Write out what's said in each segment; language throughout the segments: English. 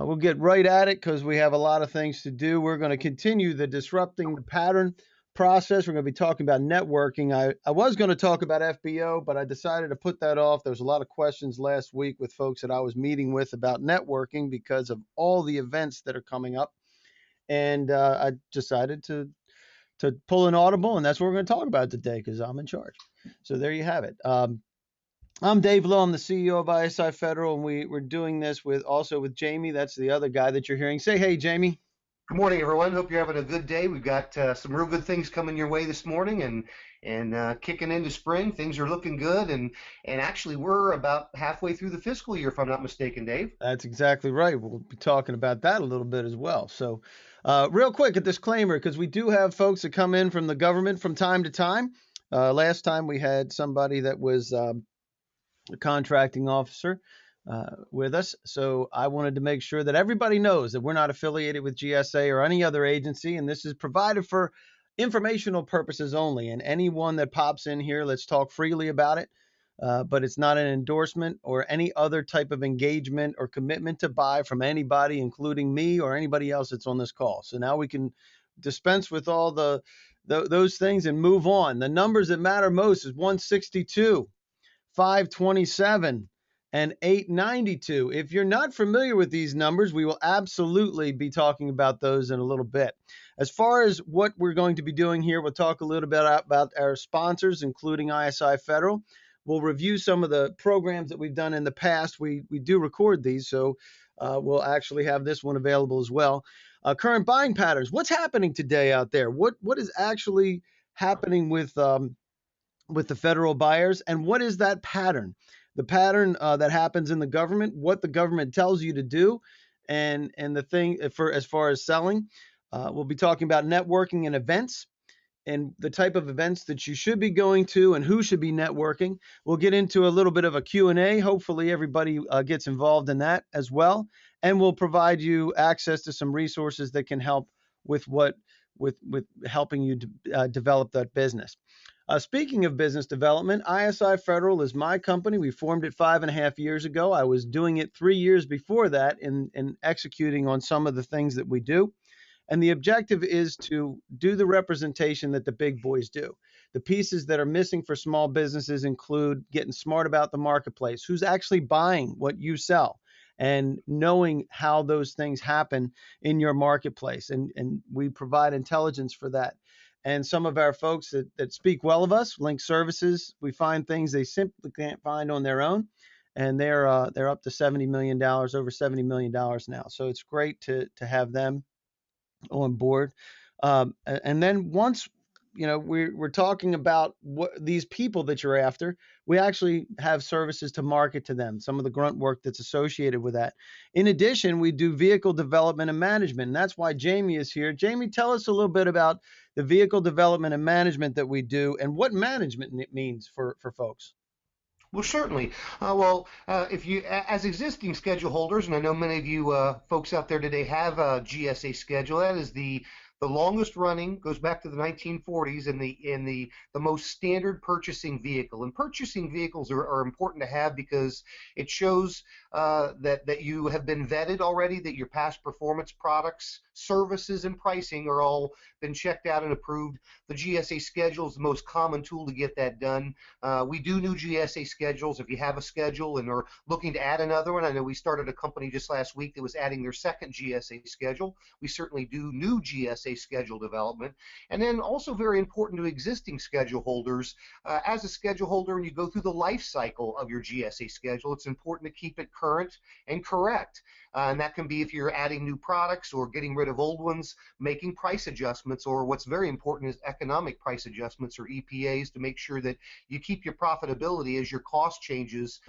We'll get right at it because we have a lot of things to do. We're going to continue the disrupting the pattern process. We're going to be talking about networking. I was going to talk about FBO, but I decided to put that off. There's a lot of questions last week with folks that I was meeting with about networking because of all the events that are coming up. And I decided to pull an audible, and that's what we're going to talk about today because I'm in charge. So there you have it. I'm Dave Lowe. I'm the CEO of isiFederal, and we're doing this with Jamie. That's the other guy that you're hearing. Say hey, Jamie. Good morning, everyone. Hope you're having a good day. We've got some real good things coming your way this morning, and kicking into spring. Things are looking good, and actually we're about halfway through the fiscal year, if I'm not mistaken, Dave. That's exactly right. We'll be talking about that a little bit as well. So, real quick, a disclaimer, because we do have folks that come in from the government from time to time. Last time we had somebody that was a contracting officer with us. So I wanted to make sure that everybody knows that we're not affiliated with GSA or any other agency, and this is provided for informational purposes only. And anyone that pops in here, let's talk freely about it. But it's not an endorsement or any other type of engagement or commitment to buy from anybody, including me or anybody else that's on this call. So now we can dispense with all those things and move on. The numbers that matter most is 162, 527, and 892. If you're not familiar with these numbers, we will absolutely be talking about those in a little bit. As far as what we're going to be doing here, we'll talk a little bit about our sponsors, including isiFederal. We'll review some of the programs that we've done in the past. We do record these, so we'll actually have this one available as well. Current buying patterns. What's happening today out there? What is actually happening with the federal buyers, and what is that pattern? The pattern that happens in the government, what the government tells you to do, and the thing for as far as selling. We'll be talking about networking and events, and the type of events that you should be going to and who should be networking. We'll get into a little bit of a Q&A. Hopefully everybody gets involved in that as well. And we'll provide you access to some resources that can help with helping you develop that business. Speaking of business development, isiFederal is my company. We formed it 5.5 years ago. I was doing it 3 years before that in executing on some of the things that we do. And the objective is to do the representation that the big boys do. The pieces that are missing for small businesses include getting smart about the marketplace, who's actually buying what you sell, and knowing how those things happen in your marketplace. And we provide intelligence for that. And some of our folks that speak well of us, Link Services, we find things they simply can't find on their own. And they're up to $70 million, over $70 million now. So it's great to have them on board. And then once, we're talking about what these people that you're after, we actually have services to market to them, some of the grunt work that's associated with that. In addition, we do vehicle development and management, and that's why Jamie is here. Jamie, tell us a little bit about the vehicle development and management that we do and what management means for folks. Well, certainly. If you, as existing schedule holders, and I know many of you folks out there today have a GSA schedule, that is the longest running, goes back to the 1940s, and the most standard purchasing vehicle. And purchasing vehicles are important to have because it shows that you have been vetted already, that your past performance products, services, and pricing are all been checked out and approved. The GSA schedule is the most common tool to get that done. We do new GSA schedules. If you have a schedule and are looking to add another one, I know we started a company just last week that was adding their second GSA schedule. We certainly do new GSA schedule development. And then also very important to existing schedule holders, as a schedule holder, when you go through the life cycle of your GSA schedule, it's important to keep it current and correct. And that can be if you're adding new products or getting rid of old ones, making price adjustments, or what's very important is economic price adjustments, or EPAs, to make sure that you keep your profitability as your cost changes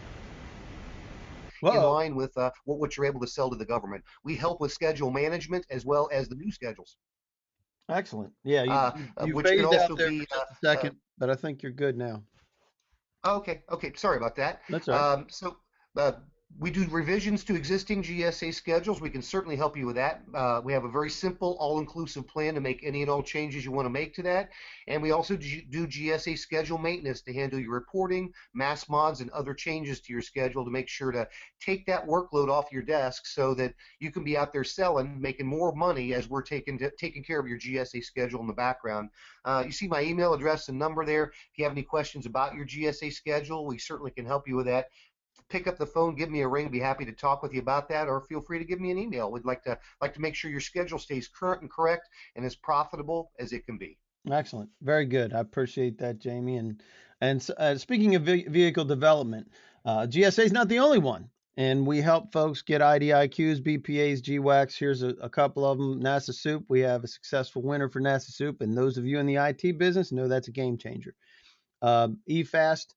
in line with what you're able to sell to the government. We help with schedule management as well as the new schedules. Excellent. Yeah, you which can also there be for just a second, but I think you're good now. Okay, sorry about that. That's all right. We do revisions to existing GSA schedules. We can certainly help you with that. We have a very simple, all-inclusive plan to make any and all changes you want to make to that. And we also do GSA schedule maintenance to handle your reporting, mass mods, and other changes to your schedule to make sure to take that workload off your desk so that you can be out there selling, making more money as we're taking care of your GSA schedule in the background. You see my email address and number there. If you have any questions about your GSA schedule, we certainly can help you with that. Pick up the phone, give me a ring, be happy to talk with you about that, or feel free to give me an email. We'd like to make sure your schedule stays current and correct and as profitable as it can be. Excellent. Very good. I appreciate that, Jamie. And speaking of vehicle development, GSA is not the only one. And we help folks get IDIQs, BPAs, GWACs. Here's a couple of them. NASA Soup. We have a successful winner for NASA Soup. And those of you in the IT business know that's a game changer. eFast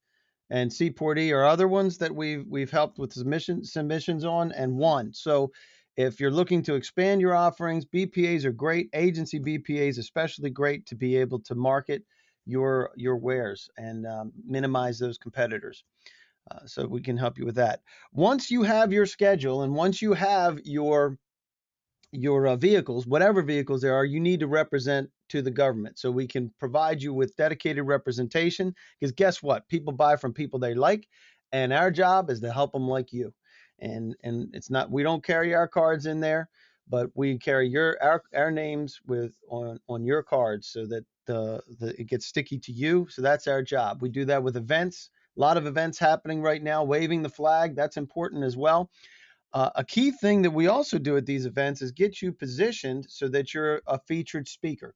and Seaport E are other ones that we've helped with submissions on and won. So if you're looking to expand your offerings, BPAs are great. Agency BPAs especially great to be able to market your wares and minimize those competitors. So we can help you with that. Once you have your schedule and once you have your vehicles, whatever vehicles there are, you need to represent to the government. So we can provide you with dedicated representation because guess what? People buy from people they like, and our job is to help them like you. And it's not, we don't carry our cards in there, but we carry our names on your cards so that it gets sticky to you. So that's our job. We do that with events. A lot of events happening right now, waving the flag. That's important as well. A key thing that we also do at these events is get you positioned so that you're a featured speaker.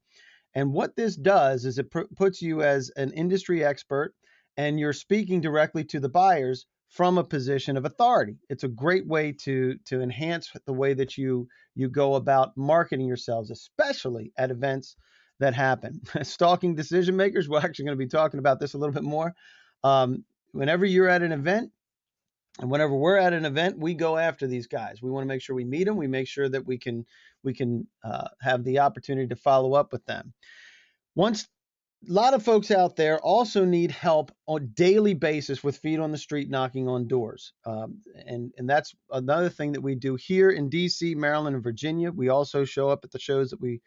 And what this does is it puts you as an industry expert and you're speaking directly to the buyers from a position of authority. It's a great way to enhance the way that you go about marketing yourselves, especially at events that happen. Stalking decision makers, we're actually going to be talking about this a little bit more. Whenever you're at an event, and whenever we're at an event, we go after these guys. We want to make sure we meet them. We make sure that we can have the opportunity to follow up with them. A lot of folks out there also need help on a daily basis with feet on the street, knocking on doors. And that's another thing that we do here in DC, Maryland, and Virginia. We also show up at the shows that we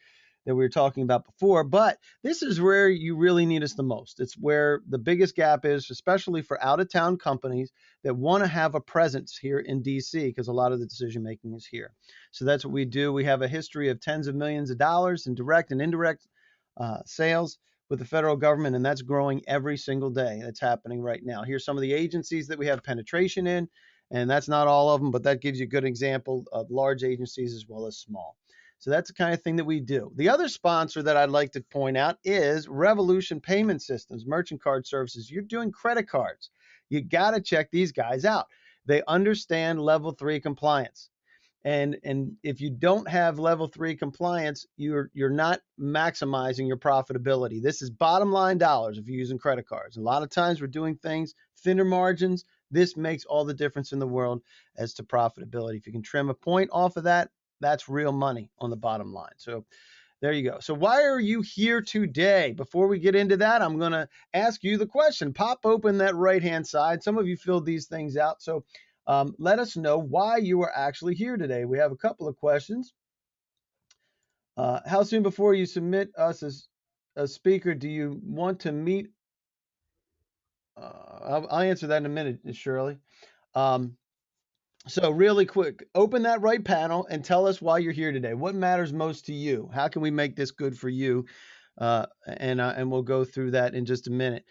were talking about before, but this is where you really need us the most. It's where the biggest gap is, especially for out-of-town companies that want to have a presence here in DC because a lot of the decision making is here. So that's what we do. We have a history of tens of millions of dollars in direct and indirect sales with the federal government, and that's growing every single day. That's happening right now. Here's some of the agencies that we have penetration in, and that's not all of them, but that gives you a good example of large agencies as well as small. So that's the kind of thing that we do. The other sponsor that I'd like to point out is Revolution Payment Systems, merchant card services. You're doing credit cards. You got to check these guys out. They understand level 3 compliance. And if you don't have level 3 compliance, you're not maximizing your profitability. This is bottom line dollars if you're using credit cards. A lot of times we're doing things, thinner margins. This makes all the difference in the world as to profitability. If you can trim a point off of that, that's real money on the bottom line. So there you go. So why are you here today? Before we get into that, I'm going to ask you the question. Pop open that right-hand side. Some of you filled these things out. So let us know why you are actually here today. We have a couple of questions. How soon before you submit us as a speaker do you want to meet? I'll answer that in a minute, Shirley. So really quick, open that right panel and tell us why you're here today. What matters most to you? How can we make this good for you? And we'll go through that in just a minute.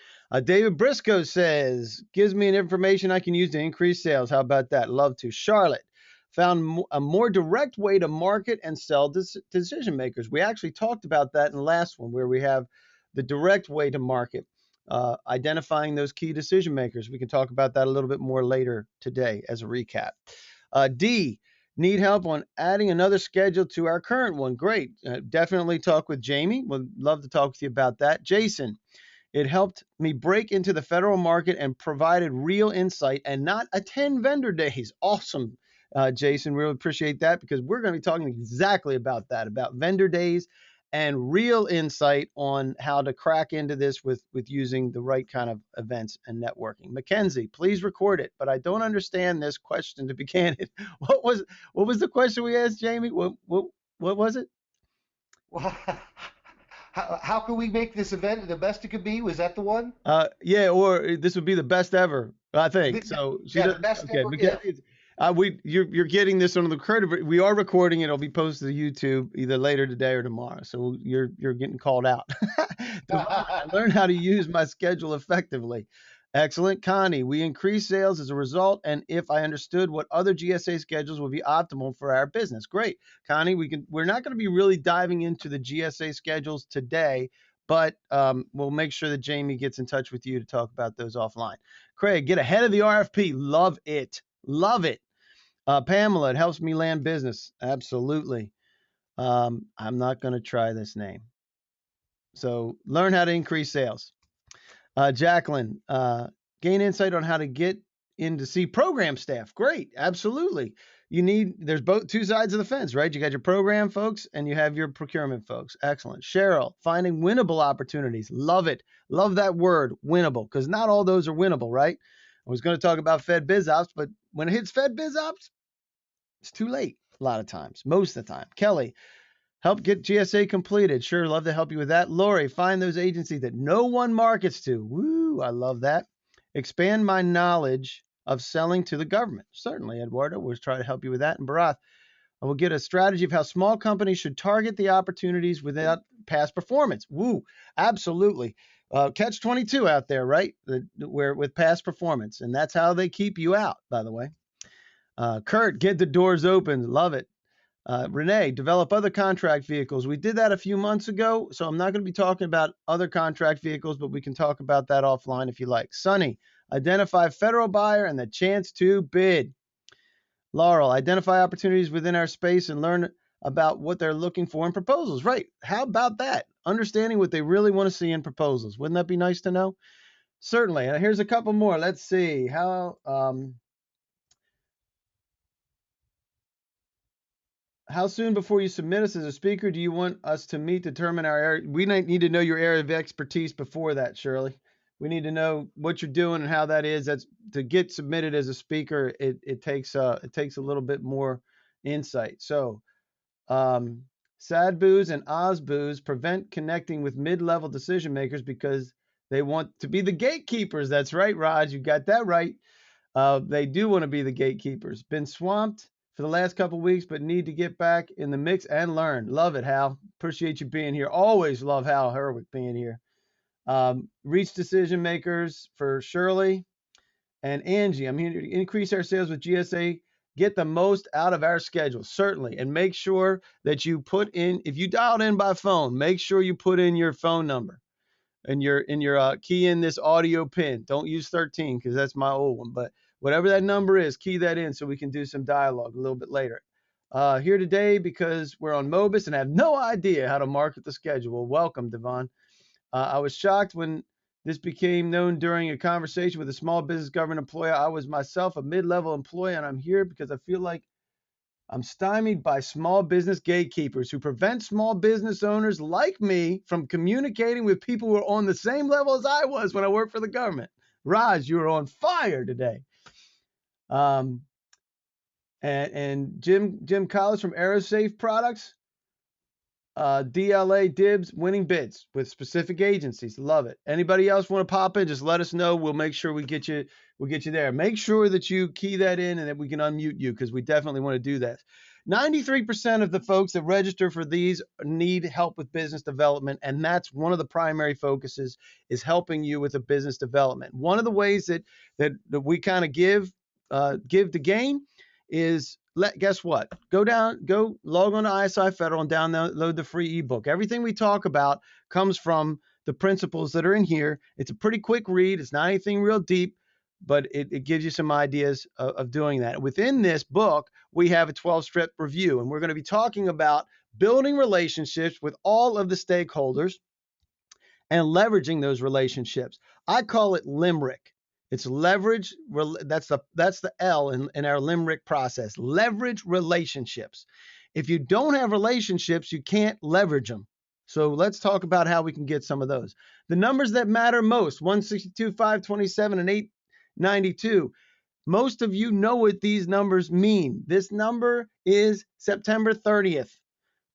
David Briscoe says, gives me an information I can use to increase sales. How about that? Love to. Charlotte found a more direct way to market and sell decision makers. We actually talked about that in the last one where we have the direct way to market. Identifying those key decision makers. We can talk about that a little bit more later today as a recap. D, need help on adding another schedule to our current one. Great. Definitely talk with Jamie. Would love to talk with you about that. Jason, it helped me break into the federal market and provided real insight and not attend vendor days. Awesome, Jason. Really appreciate that because we're going to be talking exactly about that, about vendor days and real insight on how to crack into this with using the right kind of events and networking. Mackenzie, please record it, but I don't understand this question, to be candid. What was the question we asked, Jamie? What was it? Well, how can we make this event the best it could be? Was that the one? Yeah, or this would be the best ever, I think. So she Yeah, does. the best Okay, ever. Yeah. you're getting this under the credit. We are recording it. It'll be posted to YouTube either later today or tomorrow. So you're getting called out. Devon, I learned how to use my schedule effectively. Excellent. Connie, we increase sales as a result, and if I understood what other GSA schedules would be optimal for our business. Great. Connie, we're not going to be really diving into the GSA schedules today, but we'll make sure that Jamie gets in touch with you to talk about those offline. Craig, get ahead of the RFP. Love it. Love it. Pamela, it helps me land business. Absolutely. I'm not going to try this name. So learn how to increase sales. Jacqueline, gain insight on how to get in to see program staff. Great. Absolutely. There's both two sides of the fence, right? You got your program folks and you have your procurement folks. Excellent. Cheryl, finding winnable opportunities. Love it. Love that word, winnable, because not all those are winnable, right? I was going to talk about Fed Biz Ops, but when it hits Fed Biz Ops, it's too late a lot of times, most of the time. Kelly, help get GSA completed. Sure, love to help you with that. Lori, find those agencies that no one markets to. Woo, I love that. Expand my knowledge of selling to the government. Certainly, Eduardo, we'll try to help you with that. And Barath, I will get a strategy of how small companies should target the opportunities without past performance. Woo, absolutely. Catch 22 out there, right? Where with past performance. And that's how they keep you out, by the way. Kurt, get the doors open. Love it. Renee, develop other contract vehicles. We did that a few months ago, so I'm not going to be talking about other contract vehicles, but we can talk about that offline if you like. Sunny, identify federal buyer and the chance to bid. Laurel, identify opportunities within our space and learn about what they're looking for in proposals. Right. How about that? Understanding what they really want to see in proposals. Wouldn't that be nice to know? Certainly. And here's a couple more. Let's see. How soon before you submit us as a speaker do you want us to meet to determine our area? We need to know your area of expertise before that, Shirley. We need to know what you're doing and how that is. That's to get submitted as a speaker. It takes a little bit more insight. So, sad boos and Oz boos prevent connecting with mid-level decision makers because they want to be the gatekeepers. That's right, Raj. You got that right. They do want to be the gatekeepers. Been swamped for the last couple of weeks, but need to get back in the mix and learn. Love it, Hal. Appreciate you being here. Always love Hal Herwick being here. Reach decision makers for Shirley and Angie. I'm here to increase our sales with GSA. Get the most out of our schedule, certainly. And make sure that you put in, if you dialed in by phone, make sure you put in your phone number and your key in this audio pin. Don't use 13 because that's my old one, but whatever that number is, key that in so we can do some dialogue a little bit later. Here today because we're on Mobus and have no idea how to market the schedule. Welcome, Devon. I was shocked when this became known during a conversation with a small business government employee. I was myself a mid-level employee, and I'm here because I feel like I'm stymied by small business gatekeepers who prevent small business owners like me from communicating with people who are on the same level as I was when I worked for the government. Raj, you were on fire today. And Jim Collins from Aerosafe Products, DLA Dibs, winning bids with specific agencies. Love it. Anybody else want to pop in? Just let us know. We'll make sure we get you there. Make sure that you key that in and that we can unmute you because we definitely want to do that. 93% of the folks that register for these need help with business development, and that's one of the primary focuses is helping you with the business development. One of the ways that we kind of give to gain is guess what? Go log on to isiFederal and download the free ebook. Everything we talk about comes from the principles that are in here. It's a pretty quick read. It's not anything real deep, but it gives you some ideas of doing that. Within this book, we have a 12-step review, and we're going to be talking about building relationships with all of the stakeholders and leveraging those relationships. I call it Limerick. It's leverage. That's the L in our Limerick process. Leverage relationships. If you don't have relationships, you can't leverage them. So let's talk about how we can get some of those. The numbers that matter most, 162, 527, and 892. Most of you know what these numbers mean. This number is September 30th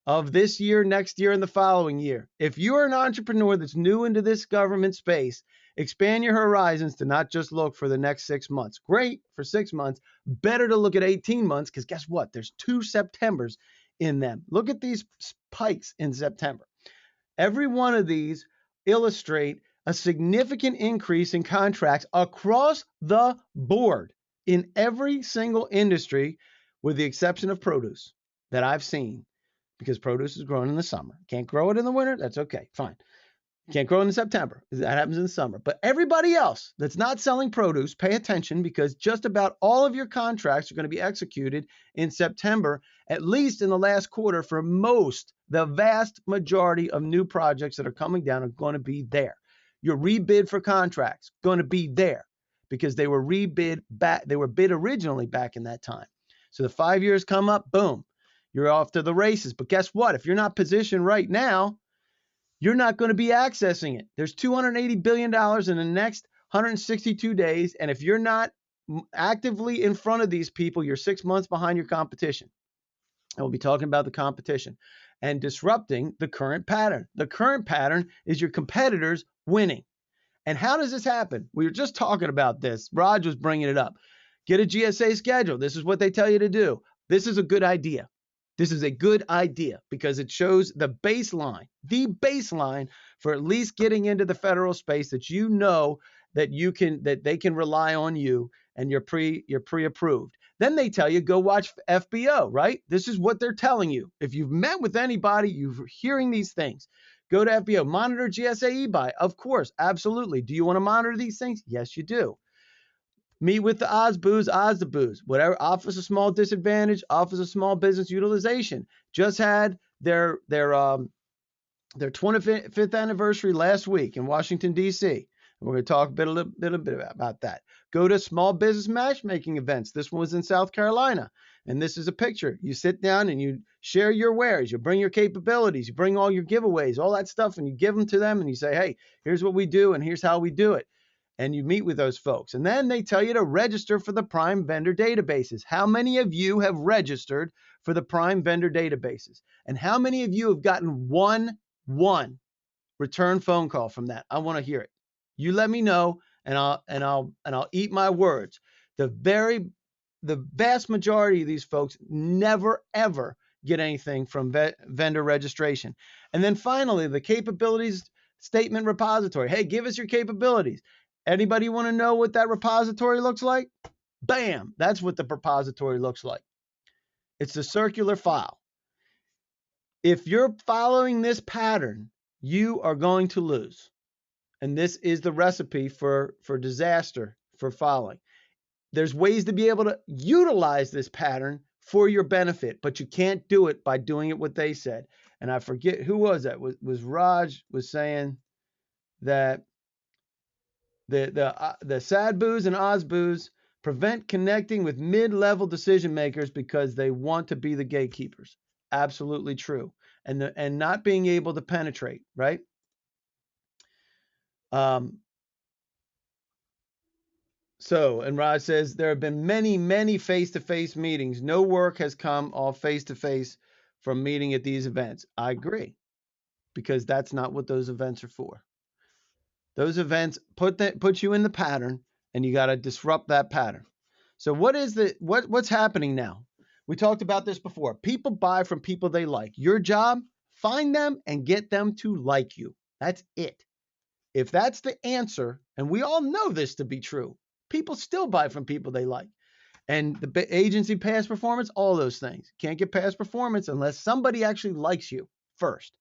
of this year, next year, and the following year. If you are an entrepreneur that's new into this government space, expand your horizons to not just look for the next 6 months. Great for 6 months. Better to look at 18 months, because guess what? There's 2 Septembers in them. Look at these spikes in September. Every one of these illustrate a significant increase in contracts across the board in every single industry, with the exception of produce that I've seen, because produce is grown in the summer. Can't grow it in the winter. That's okay. Fine. Can't grow in September. That happens in the summer. But everybody else that's not selling produce, pay attention, because just about all of your contracts are going to be executed in September, at least in the last quarter. For most, the vast majority of new projects that are coming down are going to be there. Your rebid for contracts going to be there because they were rebid back. They were bid originally back in that time. So the 5 years come up, boom, you're off to the races. But guess what? If you're not positioned right now, you're not going to be accessing it. There's $280 billion in the next 162 days. And if you're not actively in front of these people, you're 6 months behind your competition. And we'll be talking about the competition and disrupting the current pattern. The current pattern is your competitors winning. And how does this happen? We were just talking about this. Raj was bringing it up. Get a GSA schedule. This is what they tell you to do. This is a good idea. This is a good idea because it shows the baseline for at least getting into the federal space, that you know that they can rely on you and you're pre-approved. Then they tell you, go watch FBO, right? This is what they're telling you. If you've met with anybody, you're hearing these things. Go to FBO, monitor GSA e-buy. Of course, absolutely. Do you want to monitor these things? Yes, you do. Meet with the OSDBOs, whatever, Office of Small Disadvantage, Office of Small Business Utilization. Just had their 25th anniversary last week in Washington, D.C. And we're going to talk a little bit about that. Go to small business matchmaking events. This one was in South Carolina. And this is a picture. You sit down and you share your wares. You bring your capabilities. You bring all your giveaways, all that stuff, and you give them to them. And you say, hey, here's what we do and here's how we do it. And you meet with those folks. And then they tell you to register for the prime vendor databases. How many of you have registered for the prime vendor databases? And how many of you have gotten one return phone call from that? I want to hear it. You let me know, and I'll eat my words. The vast majority of these folks never ever get anything from vendor registration. And then finally, the capabilities statement repository. Hey, give us your capabilities. Anybody want to know what that repository looks like? Bam, that's what the repository looks like. It's a circular file. If you're following this pattern, you are going to lose. And this is the recipe for disaster for following. There's ways to be able to utilize this pattern for your benefit, but you can't do it by doing it what they said. And I forget, who was that? Was Raj was saying that the SADBOs and OSBOs prevent connecting with mid-level decision makers because they want to be the gatekeepers. Absolutely true. And not being able to penetrate, right? And Raj says, there have been many face-to-face meetings. No work has come off face-to-face from meeting at these events. I agree, because that's not what those events are for. Those events put you in the pattern, and you got to disrupt that pattern. So what's happening now? We talked about this before. People buy from people they like. Your job, find them and get them to like you. That's it. If that's the answer, and we all know this to be true, people still buy from people they like. And the agency past performance, all those things. Can't get past performance unless somebody actually likes you first,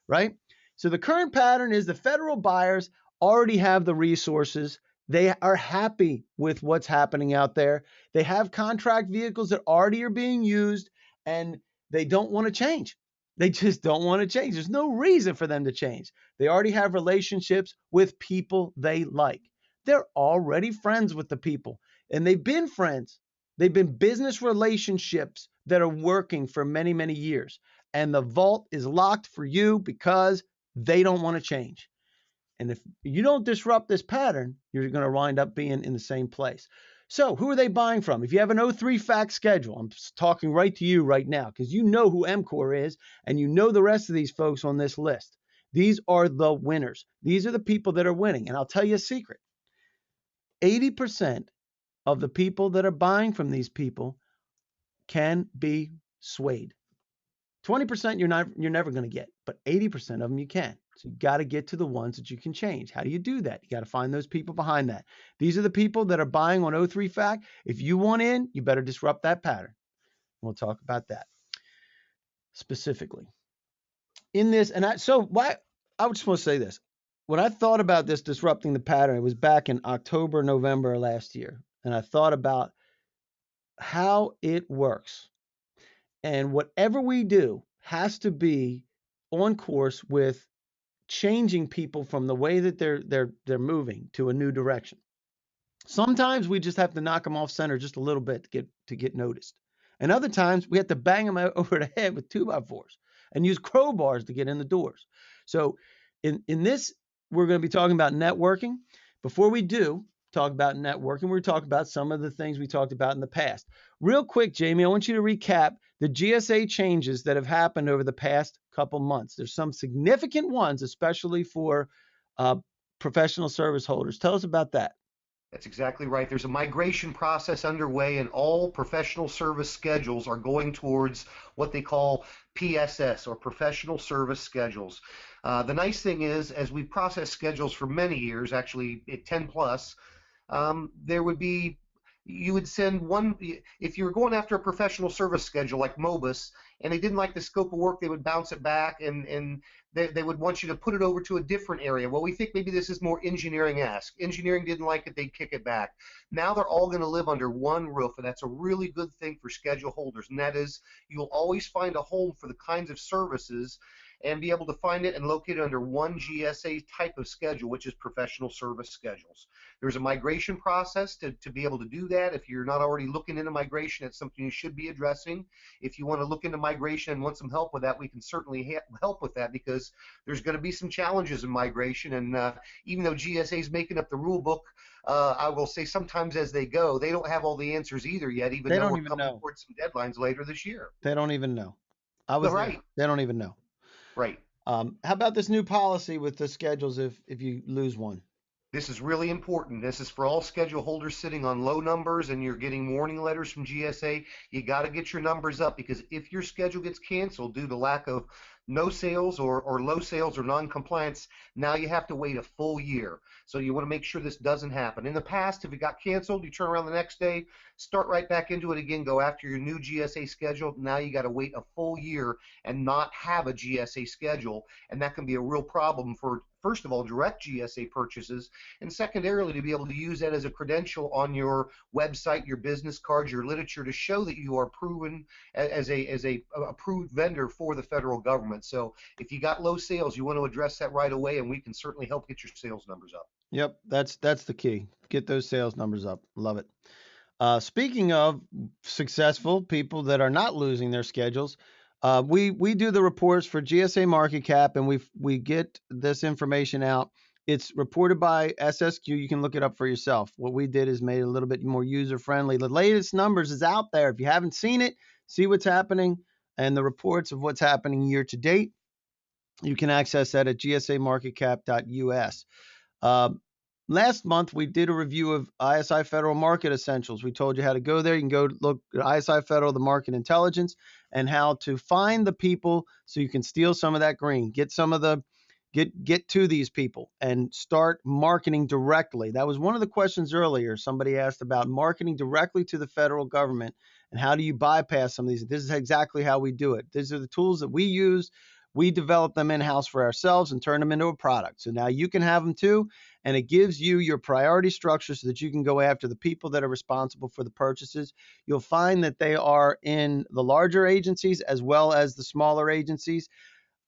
right? So the current pattern is the federal buyers already have the resources. They are happy with what's happening out there. They have contract vehicles that already are being used, and they don't want to change. They just don't want to change. There's no reason for them to change. They already have relationships with people they like. They're already friends with the people, and they've been friends. They've been business relationships that are working for many years. and the vault is locked for you because they don't want to change. And if you don't disrupt this pattern, you're going to wind up being in the same place. So who are they buying from? If you have an 03 fact schedule, I'm talking right to you right now because you know who MCOR is and you know the rest of these folks on this list. These are the winners. These are the people that are winning. And I'll tell you a secret. 80% of the people that are buying from these people can be swayed. 20% you're never going to get, but 80% of them you can. So you got to get to the ones that you can change. How do you do that? You got to find those people behind that. These are the people that are buying on 03 fact. If you want in, you better disrupt that pattern. We'll talk about that specifically in this. And I just want to say this. When I thought about this disrupting the pattern, it was back in October, November last year. And I thought about how it works. And whatever we do has to be on course with changing people from the way that they're moving to a new direction. Sometimes we just have to knock them off center just a little bit to get noticed. And other times we have to bang them over the head with 2x4s and use crowbars to get in the doors. So in this, we're going to be talking about networking. Before we do talk about networking, we're talking about some of the things we talked about in the past. Real quick, Jamie, I want you to recap the GSA changes that have happened over the past couple months. There's some significant ones, especially for professional service holders. Tell us about that. That's exactly right. There's a migration process underway, and all professional service schedules are going towards what they call PSS, or professional service schedules. The nice thing is, as we process schedules for many years, actually 10 plus, there would be, you would send one, if you're going after a professional service schedule like MOBUS, and they didn't like the scope of work, they would bounce it back, and they would want you to put it over to a different area. Well, we think maybe this is more engineering-esque. Engineering didn't like it, they'd kick it back. Now they're all going to live under one roof, and that's a really good thing for schedule holders, and that is you'll always find a home for the kinds of services and be able to find it and locate it under one GSA type of schedule, which is professional service schedules. There's a migration process to be able to do that. If you're not already looking into migration, it's something you should be addressing. If you want to look into migration and want some help with that, we can certainly help with that, because there's going to be some challenges in migration. And even though GSA is making up the rule book, I will say sometimes as they go, they don't have all the answers either yet, even though we're coming towards some deadlines later this year. They don't even know. I was right. They don't even know. Right. How about this new policy with the schedules if you lose one? This is really important. This is for all schedule holders sitting on low numbers and you're getting warning letters from GSA. You got to get your numbers up, because if your schedule gets canceled due to lack of no sales or low sales or non-compliance, now you have to wait a full year. So you want to make sure this doesn't happen. In the past, if it got canceled, you turn around the next day, start right back into it again, go after your new GSA schedule. Now you got to wait a full year and not have a GSA schedule, and that can be a real problem for, first of all, direct GSA purchases, and secondarily to be able to use that as a credential on your website, your business cards, your literature, to show that you are proven as a approved vendor for the federal government. So if you got low sales, you want to address that right away, and we can certainly help get your sales numbers up. Yep, that's the key. Get those sales numbers up. Love it. Speaking of successful people that are not losing their schedules, we do the reports for GSA Market Cap, and we get this information out. It's reported by SSQ. You can look it up for yourself. What we did is made it a little bit more user friendly. The latest numbers is out there. If you haven't seen it, see what's happening and the reports of what's happening year to date. You can access that at gsamarketcap.us. Last month, we did a review of isiFederal Market Essentials. We told you how to go there. You can go look at isiFederal, the market intelligence, and how to find the people so you can steal some of that green. Get some of the get to these people and start marketing directly. That was one of the questions earlier. Somebody asked about marketing directly to the federal government and how do you bypass some of these. This is exactly how we do it. These are the tools that we use. We develop them in-house for ourselves and turn them into a product. So now you can have them too, and it gives you your priority structure so that you can go after the people that are responsible for the purchases. You'll find that they are in the larger agencies as well as the smaller agencies.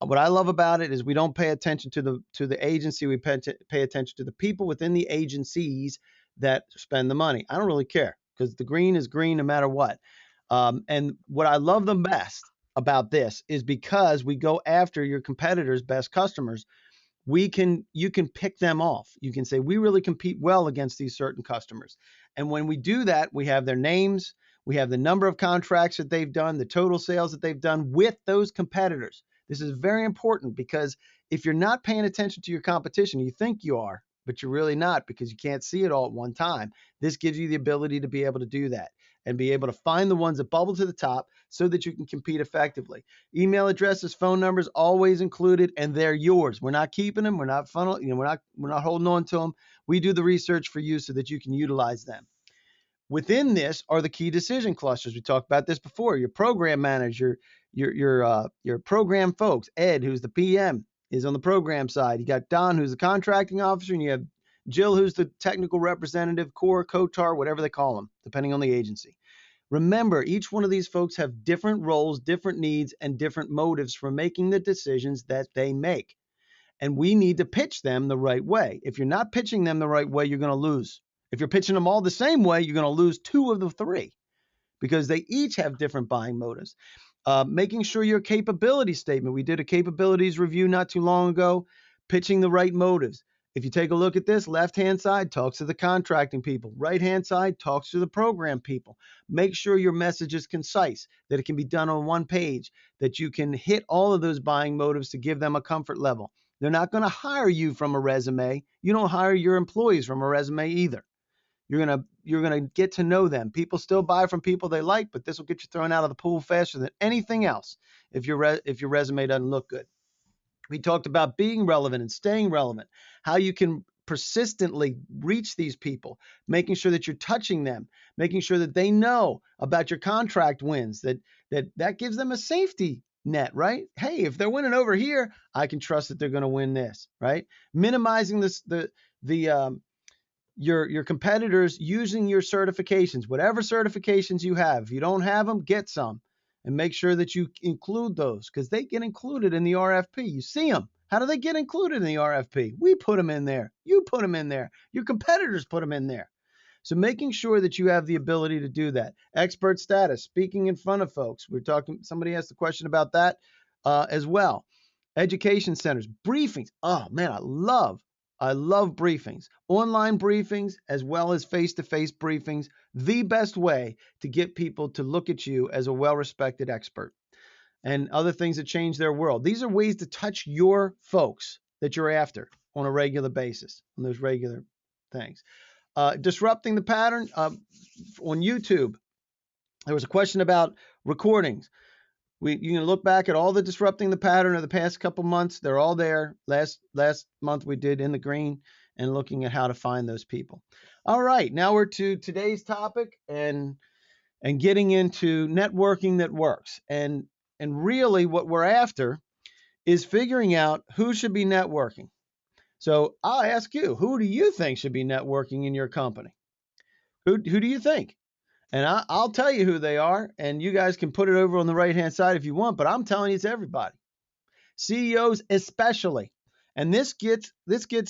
What I love about it is we don't pay attention to the agency. We pay attention to the people within the agencies that spend the money. I don't really care because the green is green no matter what. And what I love the best about this is because we go after your competitors' best customers. You can pick them off. You can say, we really compete well against these certain customers. And when we do that, we have their names, we have the number of contracts that they've done, the total sales that they've done with those competitors. This is very important because if you're not paying attention to your competition, you think you are, but you're really not because you can't see it all at one time. This gives you the ability to be able to do that and be able to find the ones that bubble to the top so that you can compete effectively. Email addresses, phone numbers, always included, and they're yours. We're not keeping them. We're not we're not holding on to them. We do the research for you so that you can utilize them. Within this are the key decision clusters. We talked about this before. Your program manager, your program folks. Ed, who's the PM, is on the program side. You got Don, who's the contracting officer, and you have Jill, who's the technical representative, core, COTAR, whatever they call them, depending on the agency. Remember, each one of these folks have different roles, different needs, and different motives for making the decisions that they make. And we need to pitch them the right way. If you're not pitching them the right way, you're going to lose. If you're pitching them all the same way, you're going to lose two of the three because they each have different buying motives. Making sure your capability statement. We did a capabilities review not too long ago, pitching the right motives. If you take a look at this, left-hand side talks to the contracting people. Right-hand side talks to the program people. Make sure your message is concise, that it can be done on one page, that you can hit all of those buying motives to give them a comfort level. They're not going to hire you from a resume. You don't hire your employees from a resume either. You're gonna get to know them. People still buy from people they like, but this will get you thrown out of the pool faster than anything else if your resume doesn't look good. We talked about being relevant and staying relevant, how you can persistently reach these people, making sure that you're touching them, making sure that they know about your contract wins, that gives them a safety net, right? Hey, if they're winning over here, I can trust that they're going to win this, right? Minimizing your competitors using your certifications, whatever certifications you have. If you don't have them, get some and make sure that you include those because they get included in the RFP. You see them. How do they get included in the RFP? We put them in there. You put them in there. Your competitors put them in there. So making sure that you have the ability to do that. Expert status, speaking in front of folks. Somebody asked a question about that as well. Education centers, briefings. Oh man, I love briefings, online briefings, as well as face-to-face briefings, the best way to get people to look at you as a well-respected expert and other things that change their world. These are ways to touch your folks that you're after on a regular basis, on those regular things. Disrupting the pattern on YouTube. There was a question about recordings. You can look back at all the disrupting the pattern of the past couple months. They're all there. Last month we did in the green and looking at how to find those people. All right, now we're to today's topic and getting into networking that works. And really what we're after is figuring out who should be networking. So I'll ask you, who do you think should be networking in your company? Who do you think? And I'll tell you who they are, and you guys can put it over on the right-hand side if you want, but I'm telling you it's everybody. CEOs especially. And this gets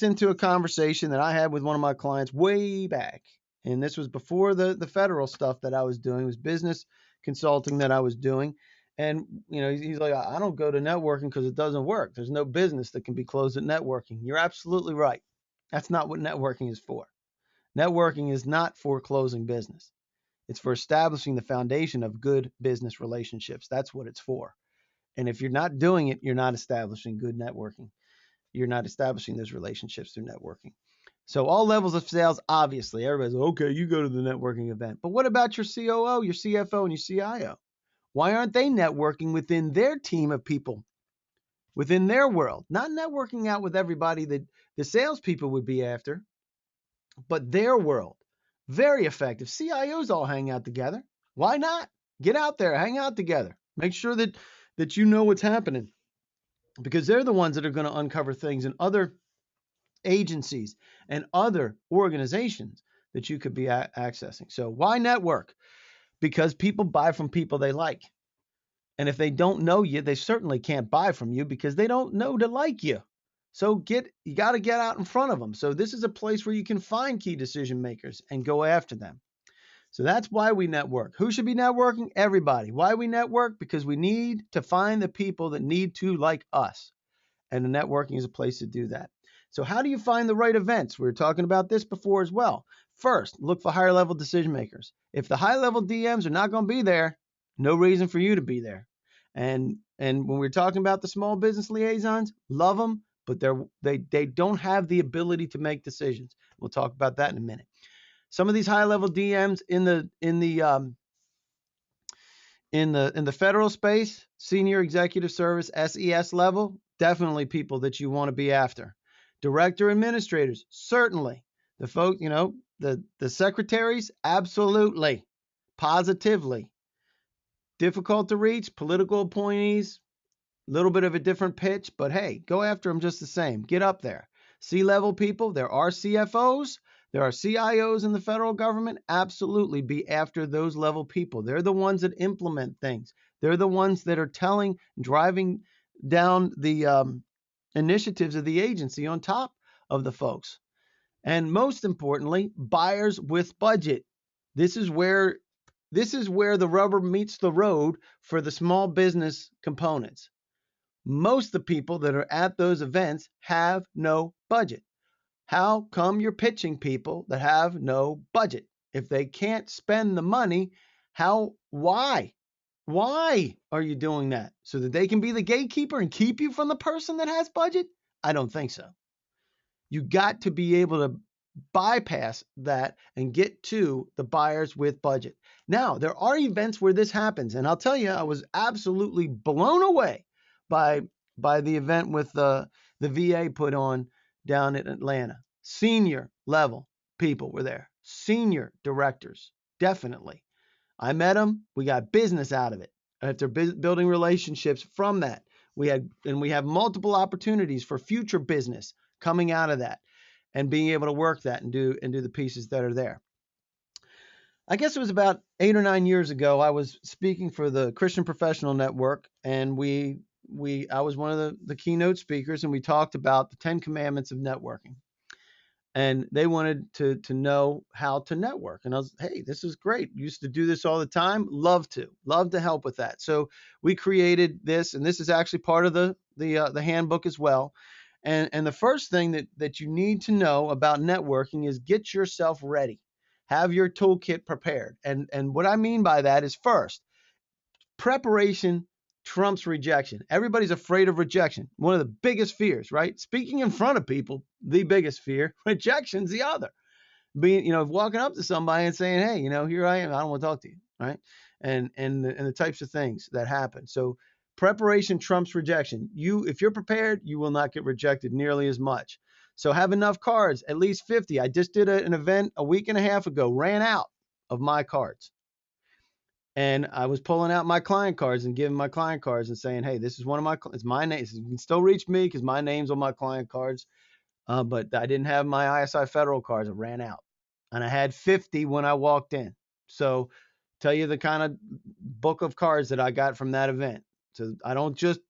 into a conversation that I had with one of my clients way back. And this was before the federal stuff that I was doing. It was business consulting that I was doing. And, he's like, I don't go to networking because it doesn't work. There's no business that can be closed at networking. You're absolutely right. That's not what networking is for. Networking is not for closing business. It's for establishing the foundation of good business relationships. That's what it's for. And if you're not doing it, you're not establishing good networking. You're not establishing those relationships through networking. So all levels of sales, obviously, everybody's okay, you go to the networking event. But what about your COO, your CFO, and your CIO? Why aren't they networking within their team of people, within their world? Not networking out with everybody that the salespeople would be after, but their world. Very effective. CIOs all hang out together. Why not? Get out there, hang out together. Make sure that you know what's happening because they're the ones that are going to uncover things in other agencies and other organizations that you could be accessing. So why network? Because people buy from people they like. And if they don't know you, they certainly can't buy from you because they don't know to like you. So you got to get out in front of them. So this is a place where you can find key decision makers and go after them. So that's why we network. Who should be networking? Everybody. Why we network? Because we need to find the people that need to like us. And the networking is a place to do that. So how do you find the right events? We were talking about this before as well. First, look for higher level decision makers. If the high level DMs are not going to be there, no reason for you to be there. And when we're talking about the small business liaisons, love them, but they don't have the ability to make decisions. We'll talk about that in a minute. Some of these high level DMs in the federal space, senior executive service, SES level, definitely people that you want to be after. Director administrators, certainly. The folk, the secretaries, absolutely, positively. Difficult to reach, political appointees, a little bit of a different pitch, but hey, go after them just the same. Get up there. C-level people, there are CFOs, there are CIOs in the federal government. Absolutely be after those level people. They're the ones that implement things. They're the ones that are driving down the initiatives of the agency on top of the folks. And most importantly, buyers with budget. This is where the rubber meets the road for the small business components. Most of the people that are at those events have no budget. How come you're pitching people that have no budget? If they can't spend the money, why? Why are you doing that? So that they can be the gatekeeper and keep you from the person that has budget? I don't think so. You got to be able to bypass that and get to the buyers with budget. Now, there are events where this happens, and I'll tell you, I was absolutely blown away by the event with the VA put on down in Atlanta. Senior level people were there. Senior directors, definitely. I met them. We got business out of it. After building relationships from that, we have multiple opportunities for future business coming out of that, and being able to work that and do the pieces that are there. I guess it was about 8 or 9 years ago. I was speaking for the Christian Professional Network, and I was one of the keynote speakers, and we talked about the 10 commandments of networking. And they wanted to know how to network. And I was, hey, this is great. Used to do this all the time. Love to help with that. So we created this, and this is actually part of the handbook as well. And the first thing that you need to know about networking is get yourself ready. Have your toolkit prepared. And what I mean by that is, first, preparation trumps rejection. Everybody's afraid of rejection. One of the biggest fears, right? Speaking in front of people, the biggest fear. Rejection's the other. Walking up to somebody and saying, hey, here I am. I don't want to talk to you, right? And the types of things that happen. So preparation trumps rejection. If you're prepared, you will not get rejected nearly as much. So have enough cards, at least 50. I just did an event a week and a half ago, ran out of my cards. And I was pulling out my client cards and giving my client cards and saying, hey, this is it's my name. You can still reach me because my name's on my client cards. But I didn't have my isiFederal cards. I ran out. And I had 50 when I walked in. So tell you the kind of book of cards that I got from that event. So I don't just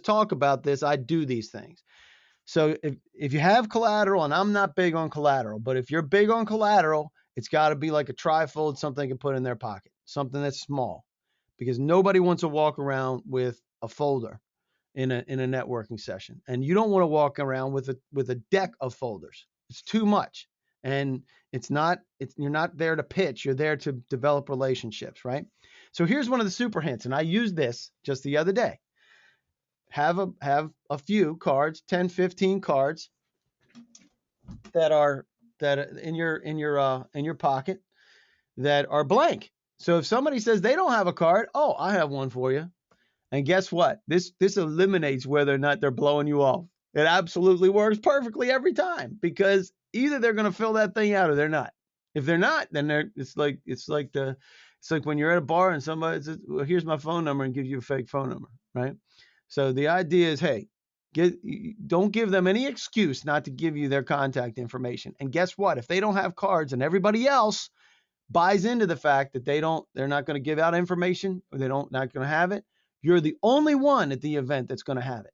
talk about this. I do these things. So if you have collateral, and I'm not big on collateral, but if you're big on collateral, it's got to be like a trifold, something they can put in their pocket, something that's small, because nobody wants to walk around with a folder in a networking session. And you don't want to walk around with a deck of folders. It's too much. And you're not there to pitch, you're there to develop relationships, right? So here's one of the super hints, and I used this just the other day. Have a few cards, 10, 15 cards that are in your pocket that are blank. So if somebody says they don't have a card, oh, I have one for you. And guess what? This eliminates whether or not they're blowing you off. It absolutely works perfectly every time, because either they're going to fill that thing out or they're not. If they're not, then it's like when you're at a bar and somebody says, well, here's my phone number, and gives you a fake phone number, right? So the idea is, hey, don't give them any excuse not to give you their contact information. And guess what? If they don't have cards and everybody else buys into the fact that they're not going to give out information, or not going to have it, you're the only one at the event that's going to have it.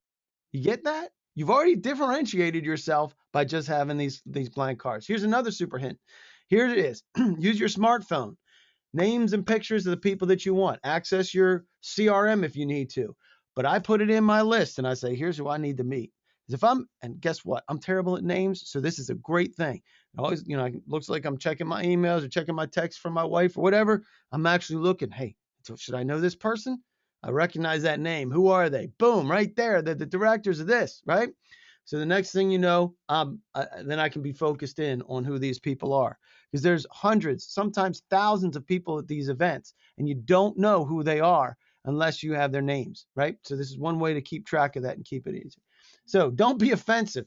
You get that? You've already differentiated yourself by just having these blank cards. Here's another super hint. Here it is. Use your smartphone. names and pictures of the people that you want. Access your CRM if you need to. But I put it in my list and I say, here's who I need to meet. And guess what? I'm terrible at names, so this is a great thing. I always, it looks like I'm checking my emails or checking my texts from my wife or whatever. I'm actually looking, hey, so should I know this person? I recognize that name. Who are they? Boom, right there. They're the directors of this, right? So the next thing you know, then I can be focused in on who these people are, because there's hundreds, sometimes thousands of people at these events, and you don't know who they are unless you have their names, right? So this is one way to keep track of that and keep it easy. So don't be offensive.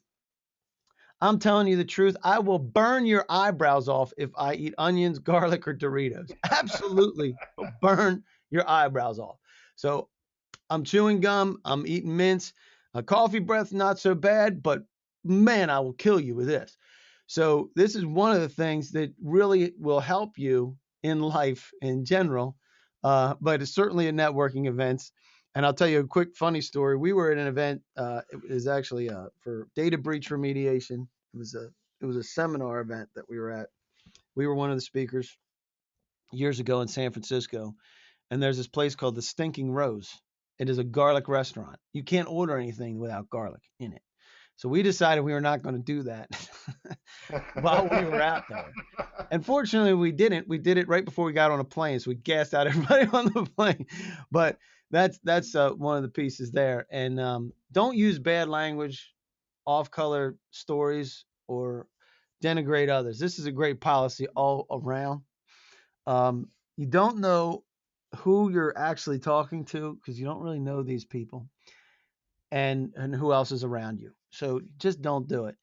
I'm telling you the truth. I will burn your eyebrows off if I eat onions, garlic, or Doritos. Absolutely burn your eyebrows off. So I'm chewing gum. I'm eating mints. Coffee breath, not so bad, but man, I will kill you with this. So this is one of the things that really will help you in life in general, but it's certainly at networking events. And I'll tell you a quick funny story. We were at an event. It was actually for data breach remediation. It was a seminar event that we were at. We were one of the speakers years ago in San Francisco, and there's this place called the Stinking Rose. It is a garlic restaurant. You can't order anything without garlic in it. So we decided we were not going to do that while we were out there. And fortunately, we didn't. We did it right before we got on a plane, so we gassed out everybody on the plane. But that's one of the pieces there. And don't use bad language, off-color stories, or denigrate others. This is a great policy all around. You don't know who you're actually talking to because you don't really know these people and who else is around you. So just don't do it.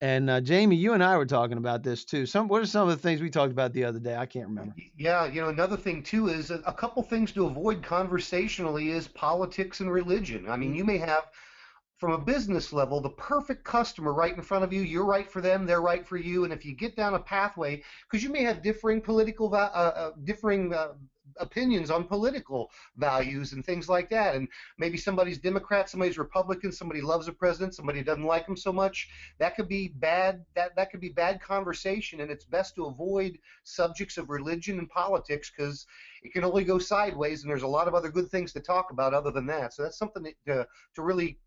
And Jamie, you and I were talking about this too. What are some of the things we talked about the other day? I can't remember. Yeah, another thing too is a couple things to avoid conversationally is politics and religion. I mean, you may have from a business level, the perfect customer right in front of you. You're right for them, they're right for you. And if you get down a pathway, because you may have differing opinions on political values and things like that. And maybe somebody's Democrat, somebody's Republican, somebody loves a president, somebody doesn't like him so much. That could be bad. That could be bad conversation. And it's best to avoid subjects of religion and politics because it can only go sideways. And there's a lot of other good things to talk about other than that. So that's something to really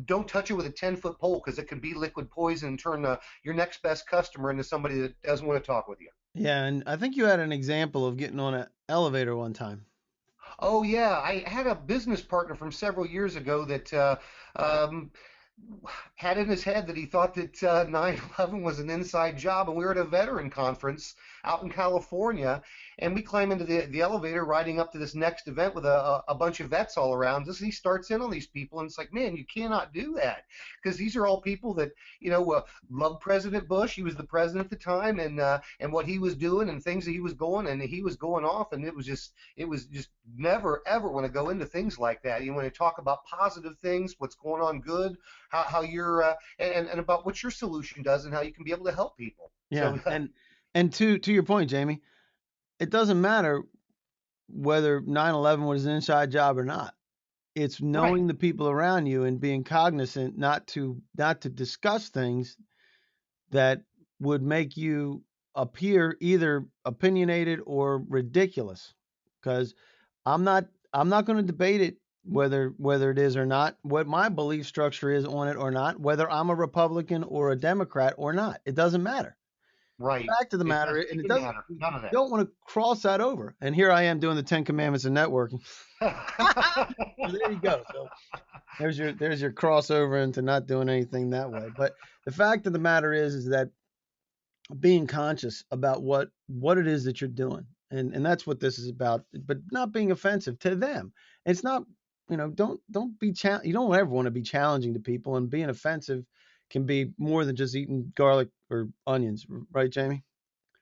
don't touch it with a 10-foot pole because it can be liquid poison and turn your next best customer into somebody that doesn't want to talk with you. Yeah, and I think you had an example of getting on an elevator one time. Oh yeah, I had a business partner from several years ago that had in his head that he thought that 9/11 was an inside job, and we were at a veteran conference out in California, and we climb into the elevator riding up to this next event with a bunch of vets all around us. He starts in on these people, and it's like, man, you cannot do that because these are all people that love President Bush. He was the president at the time, and what he was doing and things that he was going off, and it was just never ever want to go into things like that. You want to talk about positive things, what's going on good, how you're and about what your solution does and how you can be able to help people. Yeah, so, and to your point, Jamie, it doesn't matter whether 9/11 was an inside job or not. It's knowing the people around you and being cognizant not to discuss things that would make you appear either opinionated or ridiculous. Because I'm not going to debate it whether it is or not, what my belief structure is on it or not, whether I'm a Republican or a Democrat or not. It doesn't matter. Right. The fact of the matter, and it doesn't matter. None of that. You don't want to cross that over. And here I am doing the 10 Commandments of networking. So there you go. So there's your crossover into not doing anything that way. But the fact of the matter is that being conscious about what it is that you're doing. And that's what this is about, but not being offensive to them. It's not, don't be you don't ever want to be challenging to people, and being offensive can be more than just eating garlic or onions, right, Jamie?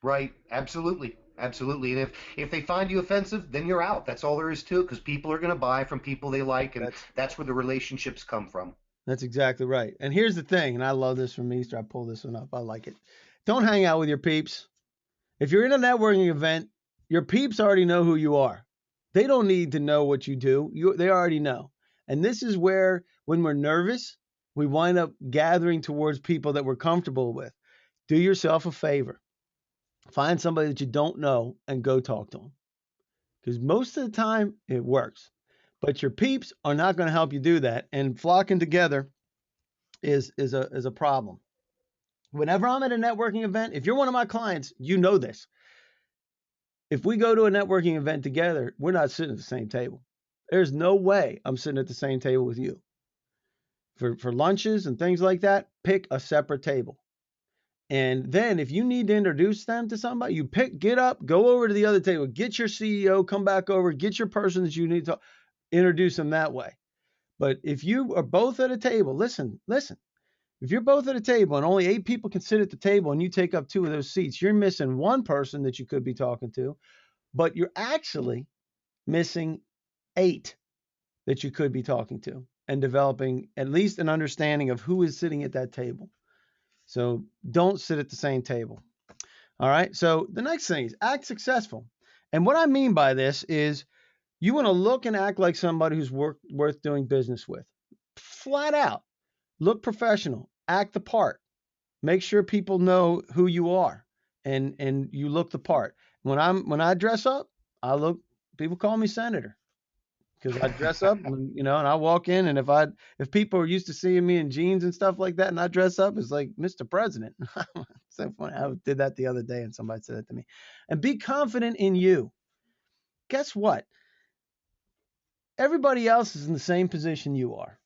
Right. Absolutely. Absolutely. And if they find you offensive, then you're out. That's all there is to it, because people are going to buy from people they like, and that's where the relationships come from. That's exactly right. And here's the thing, and I love this from Easter. I pull this one up. I like it. Don't hang out with your peeps. If you're in a networking event, your peeps already know who you are. They don't need to know what you do. They already know. And this is where, when we're nervous, we wind up gathering towards people that we're comfortable with. Do yourself a favor. Find somebody that you don't know and go talk to them. because most of the time it works. But your peeps are not going to help you do that, and flocking together is a problem. Whenever I'm at a networking event, if you're one of my clients, you know this. If we go to a networking event together, we're not sitting at the same table. There's no way I'm sitting at the same table with you. For lunches and things like that, pick a separate table. And then if you need to introduce them to somebody, you get up, go over to the other table, get your CEO, come back over, get your person that you need to introduce them that way. But if you are both at a table, listen, if you're both at a table and only 8 people can sit at the table and you take up 2 of those seats, you're missing one person that you could be talking to, but you're actually missing 8 that you could be talking to and developing at least an understanding of who is sitting at that table. So don't sit at the same table. All right. So the next thing is act successful. And what I mean by this is you want to look and act like somebody who's worth doing business with. Flat out. Look professional. Act the part. Make sure people know who you are and you look the part. When I dress up, people call me senator. Because I dress up, and I walk in, and if people are used to seeing me in jeans and stuff like that, and I dress up, it's like Mr. President. So funny. I did that the other day, and somebody said that to me. And be confident in you. Guess what? Everybody else is in the same position you are.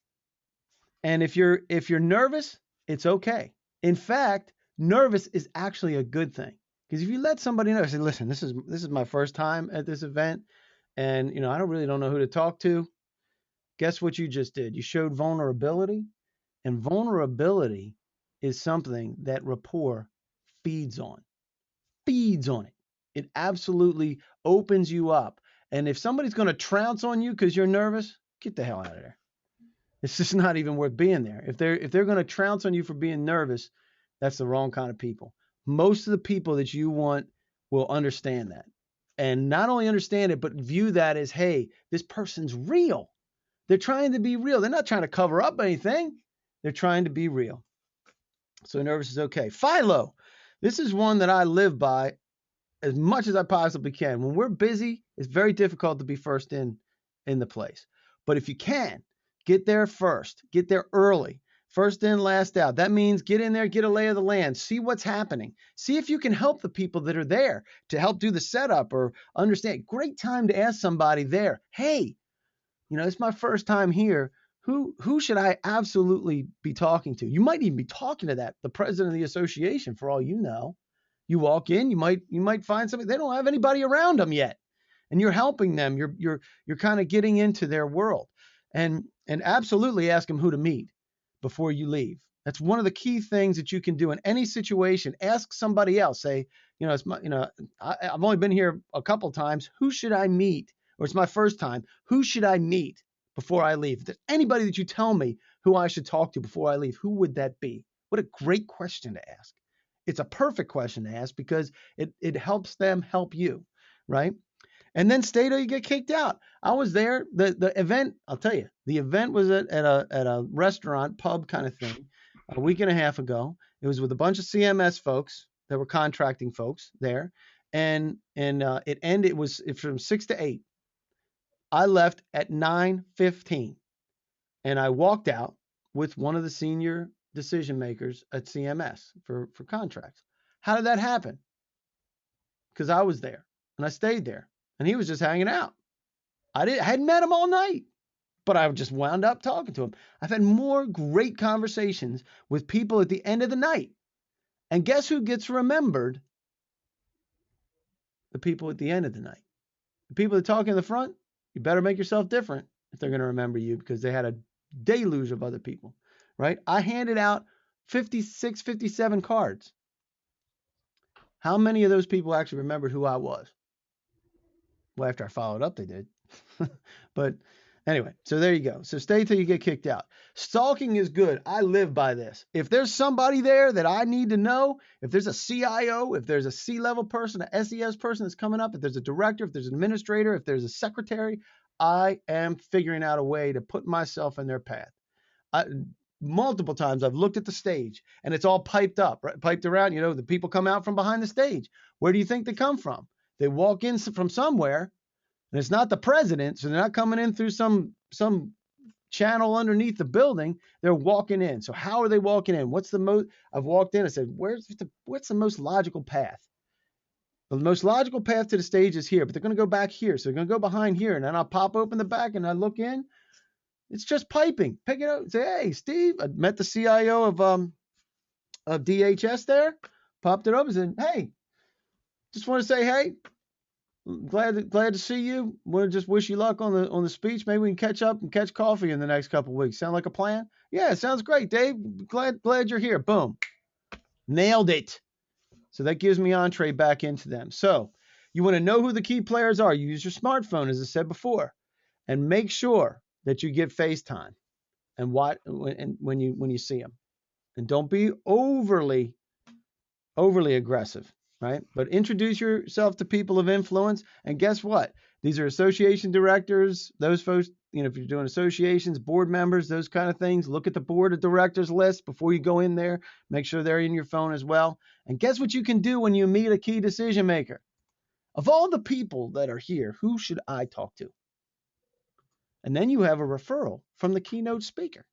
And if you're nervous, it's okay. In fact, nervous is actually a good thing. Because if you let somebody know, say, listen, this is my first time at this event. And, I don't know who to talk to. Guess what you just did? You showed vulnerability. And vulnerability is something that rapport feeds on. Feeds on it. It absolutely opens you up. And if somebody's going to trounce on you because you're nervous, get the hell out of there. It's just not even worth being there. If they're going to trounce on you for being nervous, that's the wrong kind of people. Most of the people that you want will understand that. And not only understand it, but view that as, hey, this person's real. They're trying to be real. They're not trying to cover up anything. They're trying to be real. So nervous is okay. Philo. This is one that I live by as much as I possibly can. When we're busy, it's very difficult to be first in the place. But if you can, get there first. Get there early. First in, last out. That means get in there, get a lay of the land, see what's happening. See if you can help the people that are there to help do the setup or understand. Great time to ask somebody there, hey, it's my first time here. Who should I absolutely be talking to? You might even be talking to the president of the association for all you know. You walk in, you might find somebody, they don't have anybody around them yet. And you're helping them. You're kind of getting into their world. And absolutely ask them who to meet before you leave. That's one of the key things that you can do in any situation. Ask somebody else. Say, I've only been here a couple times. Who should I meet? Or it's my first time. Who should I meet before I leave? If there's anybody that you tell me who I should talk to before I leave, who would that be? What a great question to ask. It's a perfect question to ask because it helps them help you, right? And then stay till you get kicked out. I was there. The event, I'll tell you, the event was at a restaurant, pub kind of thing, a week and a half ago. It was with a bunch of CMS folks that were contracting folks there. And it ended, it was from 6 to 8. I left at 9:15. And I walked out with one of the senior decision makers at CMS for contracts. How did that happen? Because I was there and I stayed there. And he was just hanging out. I hadn't met him all night, but I just wound up talking to him. I've had more great conversations with people at the end of the night. And guess who gets remembered? The people at the end of the night. The people that talk in the front, you better make yourself different if they're going to remember you because they had a deluge of other people, right? I handed out 56, 57 cards. How many of those people actually remembered who I was? Well, after I followed up, they did. But anyway, so there you go. So stay till you get kicked out. Stalking is good. I live by this. If there's somebody there that I need to know, if there's a CIO, if there's a C-level person, a SES person that's coming up, if there's a director, if there's an administrator, if there's a secretary, I am figuring out a way to put myself in their path. Multiple times I've looked at the stage and it's all piped up, right? Piped around. The people come out from behind the stage. Where do you think they come from? They walk in from somewhere. And it's not the president, so they're not coming in through some channel underneath the building. They're walking in. So how are they walking in? What's the most? I've walked in. I said, what's the most logical path? The most logical path to the stage is here, but they're going to go back here. So they're going to go behind here, and then I'll pop open the back and I look in. It's just piping. Pick it up. Say, hey, Steve. I met the CIO of DHS there. Popped it up and said, hey, just want to say, hey, glad to see you. Want to just wish you luck on the speech. Maybe we can catch up and catch coffee in the next couple of weeks. Sound like a plan? Yeah, sounds great, Dave. Glad you're here. Boom. Nailed it. So that gives me entree back into them. So you want to know who the key players are. Use your smartphone, as I said before, and make sure that you get FaceTime and when you see them. And don't be overly aggressive, right? But introduce yourself to people of influence. And guess what? These are association directors, those folks, if you're doing associations, board members, those kind of things. Look at the board of directors list before you go in there. Make sure they're in your phone as well. And guess what you can do when you meet a key decision maker? Of all the people that are here, who should I talk to? And then you have a referral from the keynote speaker.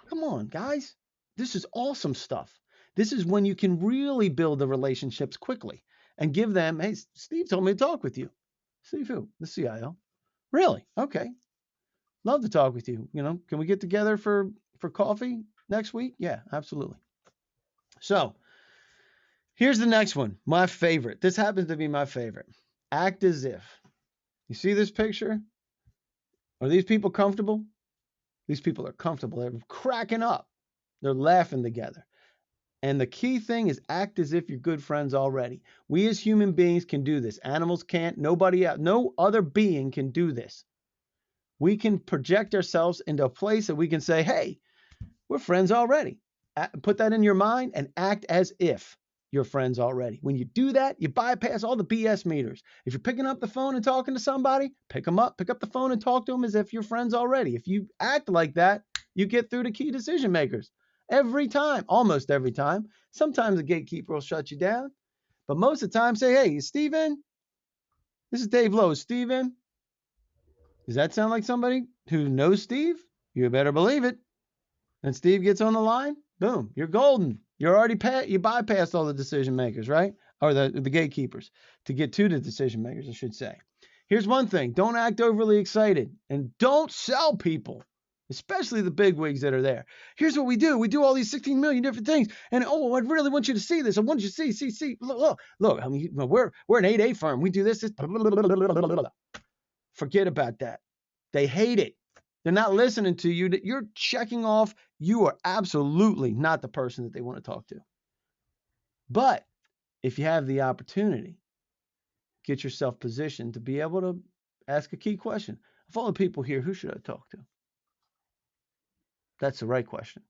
Come on, guys. This is awesome stuff. This is when you can really build the relationships quickly and give them, hey, Steve told me to talk with you. Steve who? The CIO. Really? Okay. Love to talk with you. Can we get together for coffee next week? Yeah, absolutely. So here's the next one. My favorite. This happens to be my favorite. Act as if. You see this picture? Are these people comfortable? These people are comfortable. They're cracking up. They're laughing together. And the key thing is act as if you're good friends already. We as human beings can do this. Animals can't. Nobody else, no other being can do this. We can project ourselves into a place that we can say, hey, we're friends already. Put that in your mind and act as if you're friends already. When you do that, you bypass all the BS meters. If you're picking up the phone and talking to somebody, pick up the phone and talk to them as if you're friends already. If you act like that, you get through to key decision makers. Every time, almost every time. Sometimes the gatekeeper will shut you down. But most of the time, say, hey, is Steve in? This is Dave Lowe. Is Steve in? Does that sound like somebody who knows Steve? You better believe it. And Steve gets on the line. Boom, you're golden. You're already you bypassed all the decision makers, right? Or the gatekeepers to get to the decision makers, I should say. Here's one thing. Don't act overly excited and don't sell people, especially the bigwigs that are there. Here's what we do. We do all these 16 million different things. And, I really want you to see this. I want you to see. Look. I mean, we're an 8A firm. We do this. Forget about that. They hate it. They're not listening to you. You're checking off. You are absolutely not the person that they want to talk to. But if you have the opportunity, get yourself positioned to be able to ask a key question. Of all the people here, who should I talk to? That's the right question.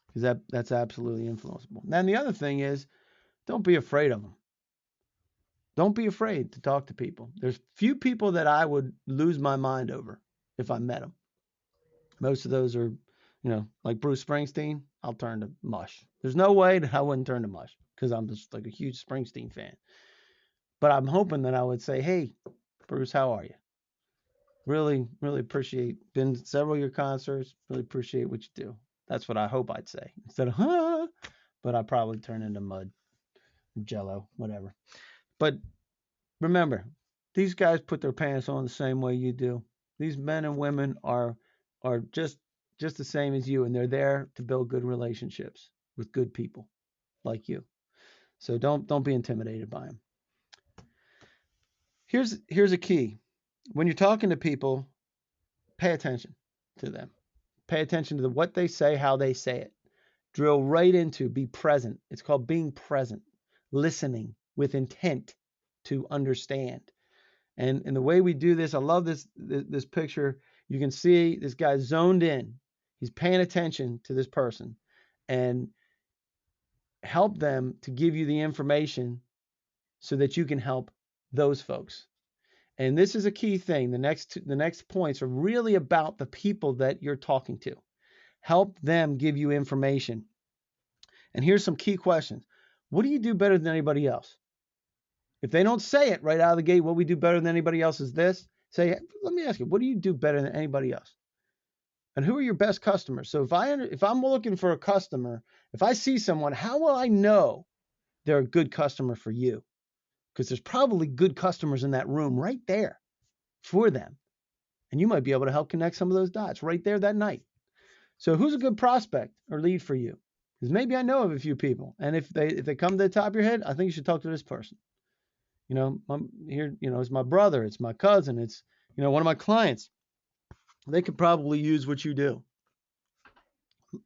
Because that's absolutely influenceable. And the other thing is, don't be afraid of them. Don't be afraid to talk to people. There's few people that I would lose my mind over if I met them. Most of those are, like Bruce Springsteen, I'll turn to mush. There's no way that I wouldn't turn to mush because I'm just like a huge Springsteen fan. But I'm hoping that I would say, hey, Bruce, how are you? Really, really appreciate, been to several of your concerts, really appreciate what you do. That's what I hope I'd say. Instead of, but I'd probably turn into mud, jello, whatever. But remember, these guys put their pants on the same way you do. These men and women are just the same as you, and they're there to build good relationships with good people like you. So don't be intimidated by them. Here's a key. When you're talking to people, pay attention to them. Pay attention to what they say, how they say it. Drill right into be present. It's called being present, listening with intent to understand. And the way we do this, I love this picture. You can see this guy zoned in. He's paying attention to this person and help them to give you the information so that you can help those folks. And this is a key thing. The next points are really about the people that you're talking to. Help them give you information. And here's some key questions. What do you do better than anybody else? If they don't say it right out of the gate, what we do better than anybody else is this. Say, hey, let me ask you, what do you do better than anybody else? And who are your best customers? So if I'm looking for a customer, if I see someone, how will I know they're a good customer for you? Because there's probably good customers in that room right there for them. And you might be able to help connect some of those dots right there that night. So who's a good prospect or lead for you? Because maybe I know of a few people. And if they come to the top of your head, I think you should talk to this person. It's my brother, it's my cousin, it's, one of my clients. They could probably use what you do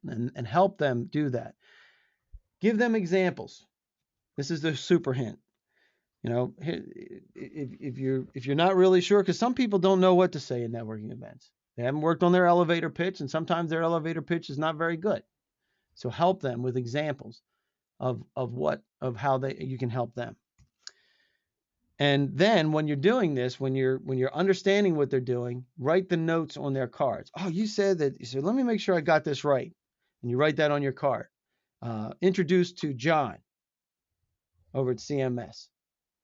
and help them do that. Give them examples. This is the super hint. If you're not really sure, because some people don't know what to say in networking events. They haven't worked on their elevator pitch, and sometimes their elevator pitch is not very good. So help them with examples of how you can help them. And then when you're doing this, when you're understanding what they're doing, write the notes on their cards. Oh, you said let me make sure I got this right. And you write that on your card. Introduced to John over at CMS.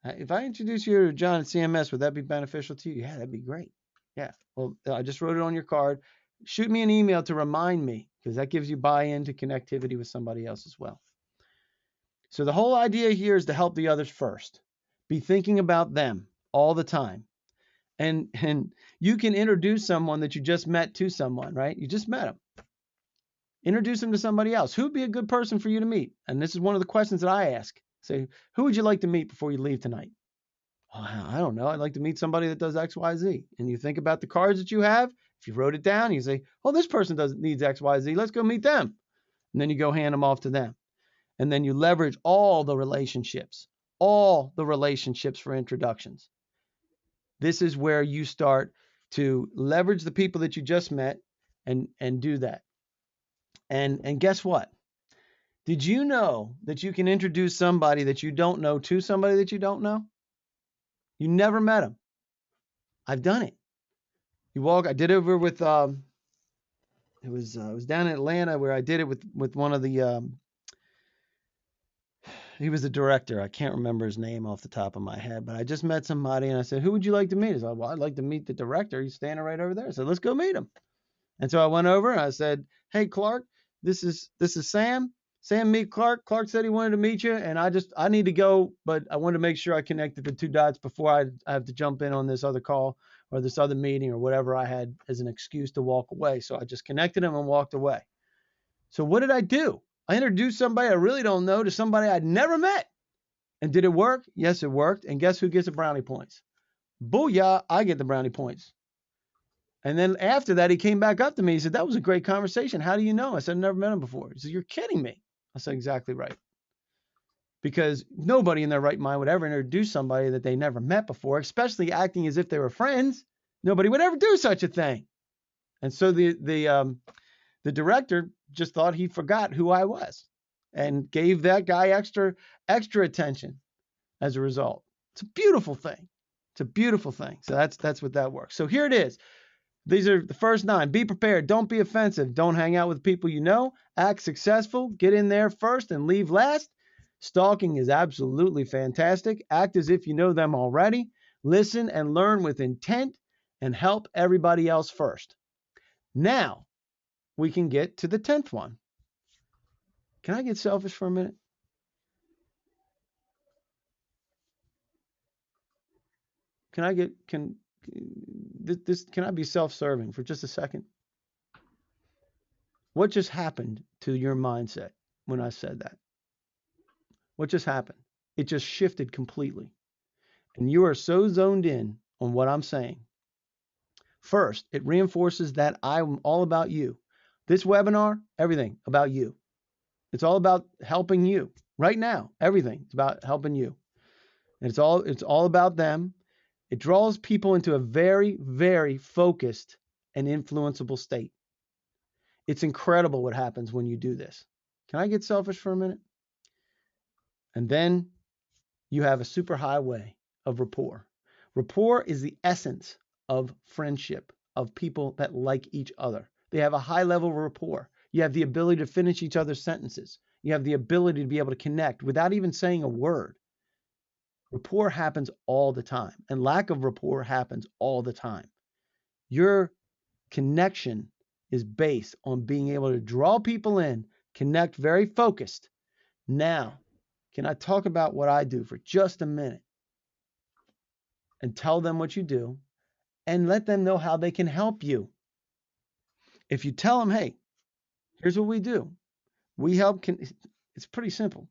If I introduce you to John at CMS, would that be beneficial to you? Yeah, that'd be great. Yeah. Well, I just wrote it on your card. Shoot me an email to remind me, because that gives you buy-in to connectivity with somebody else as well. So the whole idea here is to help the others first. Be thinking about them all the time. And you can introduce someone that you just met to someone, right? You just met them. Introduce them to somebody else. Who would be a good person for you to meet? And this is one of the questions that I ask. Say, who would you like to meet before you leave tonight? Oh, I don't know. I'd like to meet somebody that does X, Y, Z. And you think about the cards that you have. If you wrote it down, you say, oh, this person needs X, Y, Z. Let's go meet them. And then you go hand them off to them. And then you leverage all the relationships for introductions. This is where you start to leverage the people that you just met and do that. And guess what? Did you know that you can introduce somebody that you don't know to somebody that you don't know? You never met them. I've done it. I did it over with, it was down in Atlanta where I did it with one of the, he was the director. I can't remember his name off the top of my head, but I just met somebody and I said, who would you like to meet? He said, well, I'd like to meet the director. He's standing right over there. I said, let's go meet him. And so I went over and I said, hey, Clark, this is Sam. Sam, meet Clark. Clark said he wanted to meet you, and I need to go, but I wanted to make sure I connected the two dots before I have to jump in on this other call or this other meeting or whatever I had as an excuse to walk away. So I just connected him and walked away. So what did I do? I introduced somebody I really don't know to somebody I'd never met. And did it work? Yes, it worked. And guess who gets the brownie points? Booyah, I get the brownie points. And then after that, he came back up to me. He said, that was a great conversation. How do you know? I said, I've never met him before. He said, you're kidding me. I said, exactly right. Because nobody in their right mind would ever introduce somebody that they never met before, especially acting as if they were friends. Nobody would ever do such a thing. And so the director just thought he forgot who I was and gave that guy extra attention as a result. It's a beautiful thing. It's a beautiful thing. So that's what that works. So here it is. These are the first 9. Be prepared. Don't be offensive. Don't hang out with people you know. Act successful. Get in there first and leave last. Stalking is absolutely fantastic. Act as if you know them already. Listen and learn with intent and help everybody else first. Now we can get to the 10th one. Can I get selfish for a minute? Can I be self-serving for just a second? What just happened to your mindset when I said that? What just happened? It just shifted completely. And you are so zoned in on what I'm saying. First, it reinforces that I'm all about you. This webinar, everything about you. It's all about helping you. Right now, everything is about helping you. And it's all about them. It draws people into a very, very focused and influenceable state. It's incredible what happens when you do this. Can I get selfish for a minute? And then you have a super highway of rapport. Rapport is the essence of friendship, of people that like each other. They have a high level of rapport. You have the ability to finish each other's sentences. You have the ability to be able to connect without even saying a word. Rapport happens all the time, and lack of rapport happens all the time. Your connection is based on being able to draw people in, connect very focused. Now, can I talk about what I do for just a minute and tell them what you do and let them know how they can help you? If you tell them, hey, here's what we do. We help, it's pretty simple.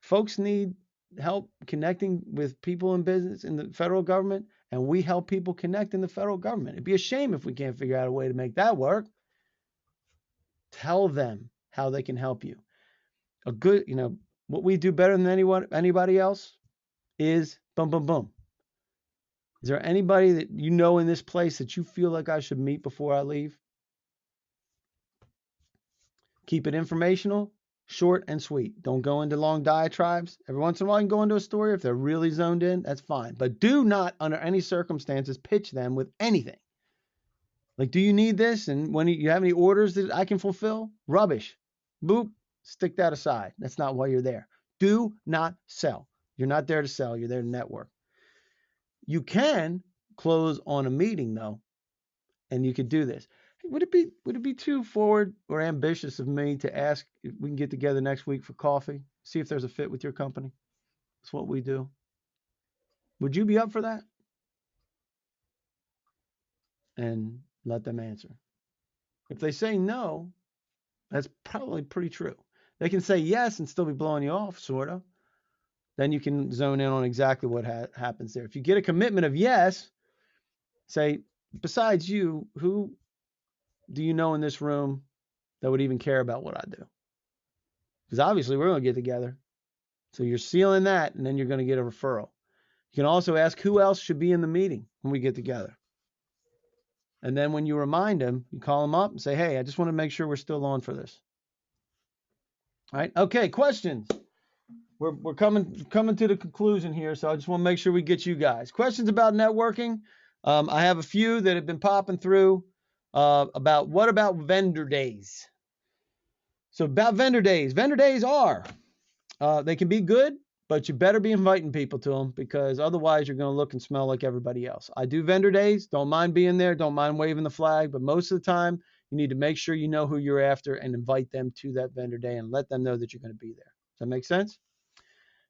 Folks need help connecting with people in business in the federal government, and we help people connect in the federal government. It'd be a shame if we can't figure out a way to make that work. Tell them how they can help you. A good, what we do better than anybody else is boom, boom, boom. Is there anybody that you know in this place that you feel like I should meet before I leave? Keep it informational, short and sweet. Don't go into long diatribes. Every once in a while, you can go into a story. If they're really zoned in, that's fine. But do not, under any circumstances, pitch them with anything. Like, do you need this? And when you have any orders that I can fulfill? Rubbish. Boop. Stick that aside. That's not why you're there. Do not sell. You're not there to sell. You're there to network. You can close on a meeting, though, and you could do this. Would it be too forward or ambitious of me to ask if we can get together next week for coffee? See if there's a fit with your company? That's what we do. Would you be up for that? And let them answer. If they say no, that's probably pretty true. They can say yes and still be blowing you off, sort of. Then you can zone in on exactly what happens there. If you get a commitment of yes, say, besides you, who do you know in this room that would even care about what I do? Because obviously we're going to get together. So you're sealing that, and then you're going to get a referral. You can also ask who else should be in the meeting when we get together. And then when you remind them, you call them up and say, hey, I just want to make sure we're still on for this. All right. Okay. Questions. We're coming to the conclusion here, so I just want to make sure we get you guys. Questions about networking? I have a few that have been popping through about what about vendor days? So about vendor days. Vendor days are, they can be good, but you better be inviting people to them because otherwise you're going to look and smell like everybody else. I do vendor days. Don't mind being there. Don't mind waving the flag, but most of the time you need to make sure you know who you're after and invite them to that vendor day and let them know that you're going to be there. Does that make sense?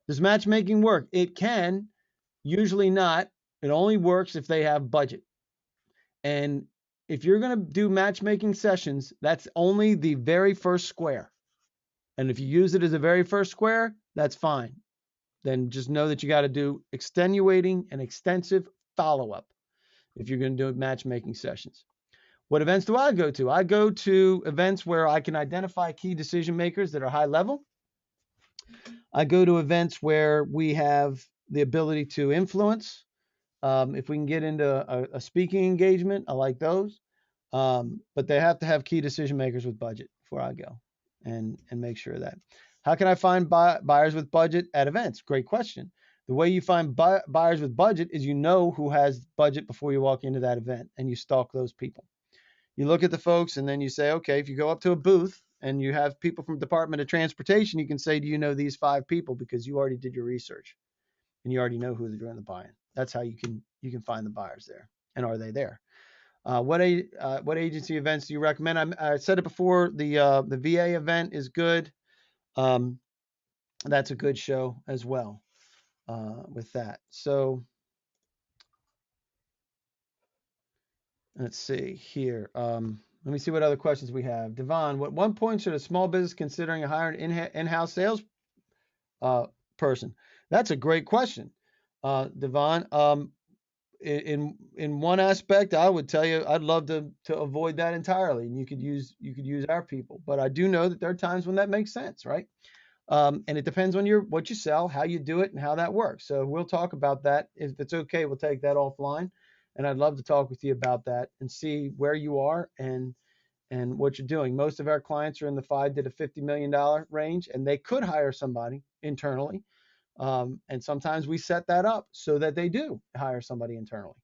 Does matchmaking work? It can, usually not. It only works if they have budget. And if you're going to do matchmaking sessions, that's only the very first square. And if you use it as a very first square, that's fine. Then just know that you got to do extenuating and extensive follow-up if you're going to do matchmaking sessions. What events do I go to? I go to events where I can identify key decision makers that are high level. I go to events where we have the ability to influence. If we can get into a speaking engagement, I like those. But they have to have key decision makers with budget before I go and make sure of that. How can I find buyers with budget at events? Great question. The way you find buyers with budget is you know who has budget before you walk into that event and you stalk those people. You look at the folks and then you say, okay, if you go up to a booth and you have people from Department of Transportation, you can say, do you know these 5 people? Because you already did your research and you already know who they're doing the buying. That's how you can find the buyers there. And are they there? What agency events do you recommend? I said it before. The VA event is good. That's a good show as well with that. So let's see here. Let me see what other questions we have. Devon, what one point should a small business considering hiring in-house sales person? That's a great question, Devon. In one aspect, I would tell you I'd love to avoid that entirely, and you could use our people. But I do know that there are times when that makes sense, right? And it depends on what you sell, how you do it, and how that works. So we'll talk about that. If it's okay, we'll take that offline. And I'd love to talk with you about that and see where you are and what you're doing. Most of our clients are in the $5 to $50 million range, and they could hire somebody internally. And sometimes we set that up so that they do hire somebody internally.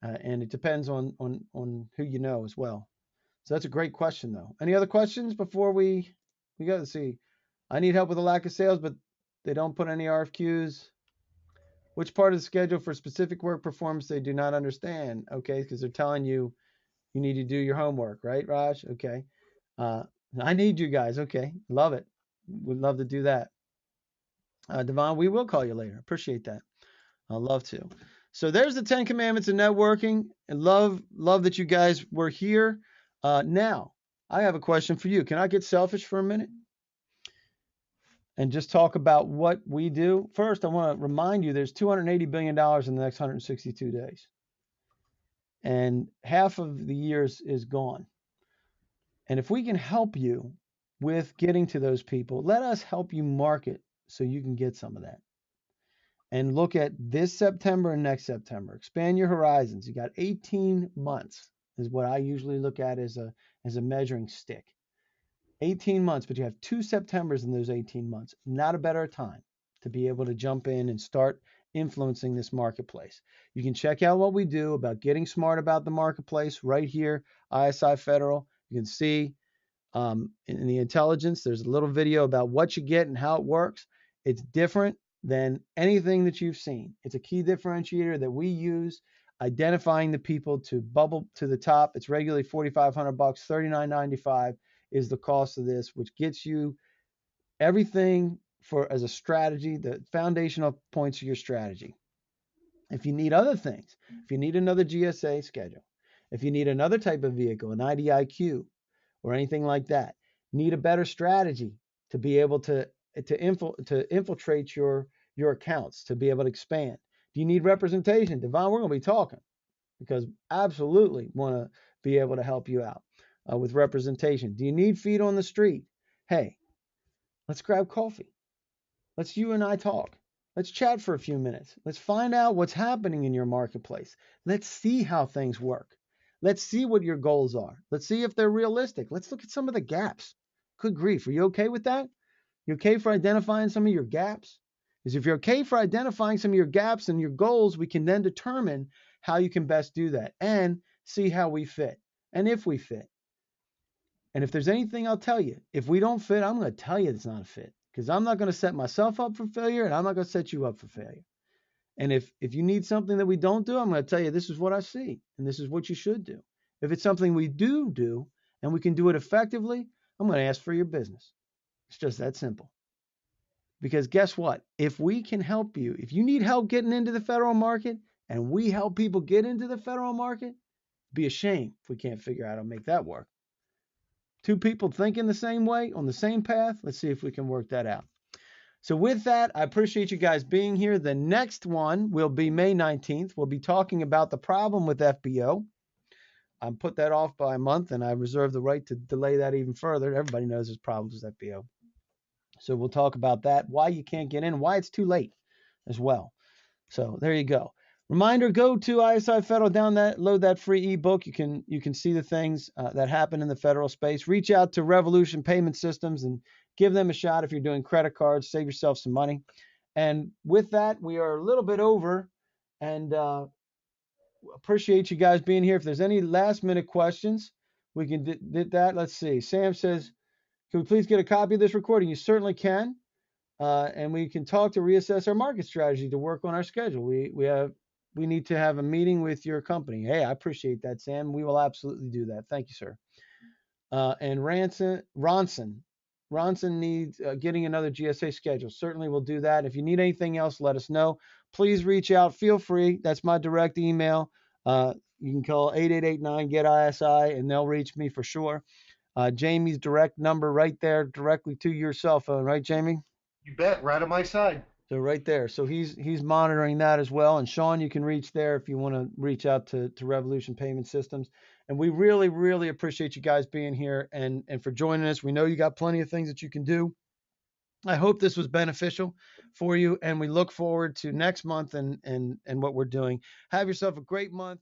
And it depends on who you know as well. So that's a great question, though. Any other questions before we go? Let's see. I need help with a lack of sales, but they don't put any RFQs. Which part of the schedule for specific work performance they do not understand? Okay, because they're telling you you need to do your homework, right, Raj? Okay. I need you guys. Okay, love it. Would love to do that. Devon, we will call you later. Appreciate that. I'd love to. So there's the 10 Commandments of networking, and love that you guys were here. Now, I have a question for you. Can I get selfish for a minute and just talk about what we do? First, I want to remind you there's $280 billion in the next 162 days, and half of the years is gone. And if we can help you with getting to those people, let us help you market so you can get some of that. And look at this September and next September. Expand your horizons. You got 18 months is what I usually look at as a measuring stick. 18 months, but you have 2 Septembers in those 18 months. Not a better time to be able to jump in and start influencing this marketplace. You can check out what we do about getting smart about the marketplace right here, isiFederal. You can see in the intelligence, there's a little video about what you get and how it works. It's different than anything that you've seen. It's a key differentiator that we use, identifying the people to bubble to the top. It's regularly $4,500, $39.95 is the cost of this, which gets you everything for as a strategy, the foundational points of your strategy. If you need other things, if you need another GSA schedule, if you need another type of vehicle, an IDIQ, or anything like that, need a better strategy to be able to infiltrate your accounts, to be able to expand. Do you need representation? Devon, we're going to be talking because absolutely want to be able to help you out with representation. Do you need feet on the street? Hey, let's grab coffee. Let's you and I talk. Let's chat for a few minutes. Let's find out what's happening in your marketplace. Let's see how things work. Let's see what your goals are. Let's see if they're realistic. Let's look at some of the gaps. Good grief. Are you okay with that? You okay for identifying some of your gaps? Because if you're okay for identifying some of your gaps and your goals, we can then determine how you can best do that and see how we fit and if we fit. And if there's anything I'll tell you, if we don't fit, I'm going to tell you it's not a fit because I'm not going to set myself up for failure and I'm not going to set you up for failure. And if you need something that we don't do, I'm going to tell you this is what I see and this is what you should do. If it's something we do and we can do it effectively, I'm going to ask for your business. It's just that simple. Because guess what? If we can help you, if you need help getting into the federal market and we help people get into the federal market, it'd be a shame if we can't figure out how to make that work. 2 people thinking the same way on the same path. Let's see if we can work that out. So with that, I appreciate you guys being here. The next one will be May 19th. We'll be talking about the problem with FBO. I put that off by a month, and I reserve the right to delay that even further. Everybody knows there's problems with FBO. So we'll talk about that, why you can't get in, why it's too late as well. So there you go. Reminder, go to isiFederal, download that free ebook. You can see the things that happen in the federal space. Reach out to Revolution Payment Systems and give them a shot if you're doing credit cards. Save yourself some money. And with that, we are a little bit over and appreciate you guys being here. If there's any last minute questions, we can do that. Let's see. Sam says, can we please get a copy of this recording? You certainly can. And we can talk to reassess our market strategy to work on our schedule. We need to have a meeting with your company. Hey, I appreciate that, Sam. We will absolutely do that. Thank you, sir. And Ronson needs getting another GSA schedule. Certainly we'll do that. If you need anything else, let us know. Please reach out. Feel free. That's my direct email. You can call 8889-GET-ISI, and they'll reach me for sure. Jamie's direct number right there, directly to your cell phone. Right, Jamie? You bet. Right on my side. So right there. So he's monitoring that as well. And Sean, you can reach there if you want to reach out to Revolution Payment Systems. And we really, really appreciate you guys being here and for joining us. We know you got plenty of things that you can do. I hope this was beneficial for you. And we look forward to next month and what we're doing. Have yourself a great month.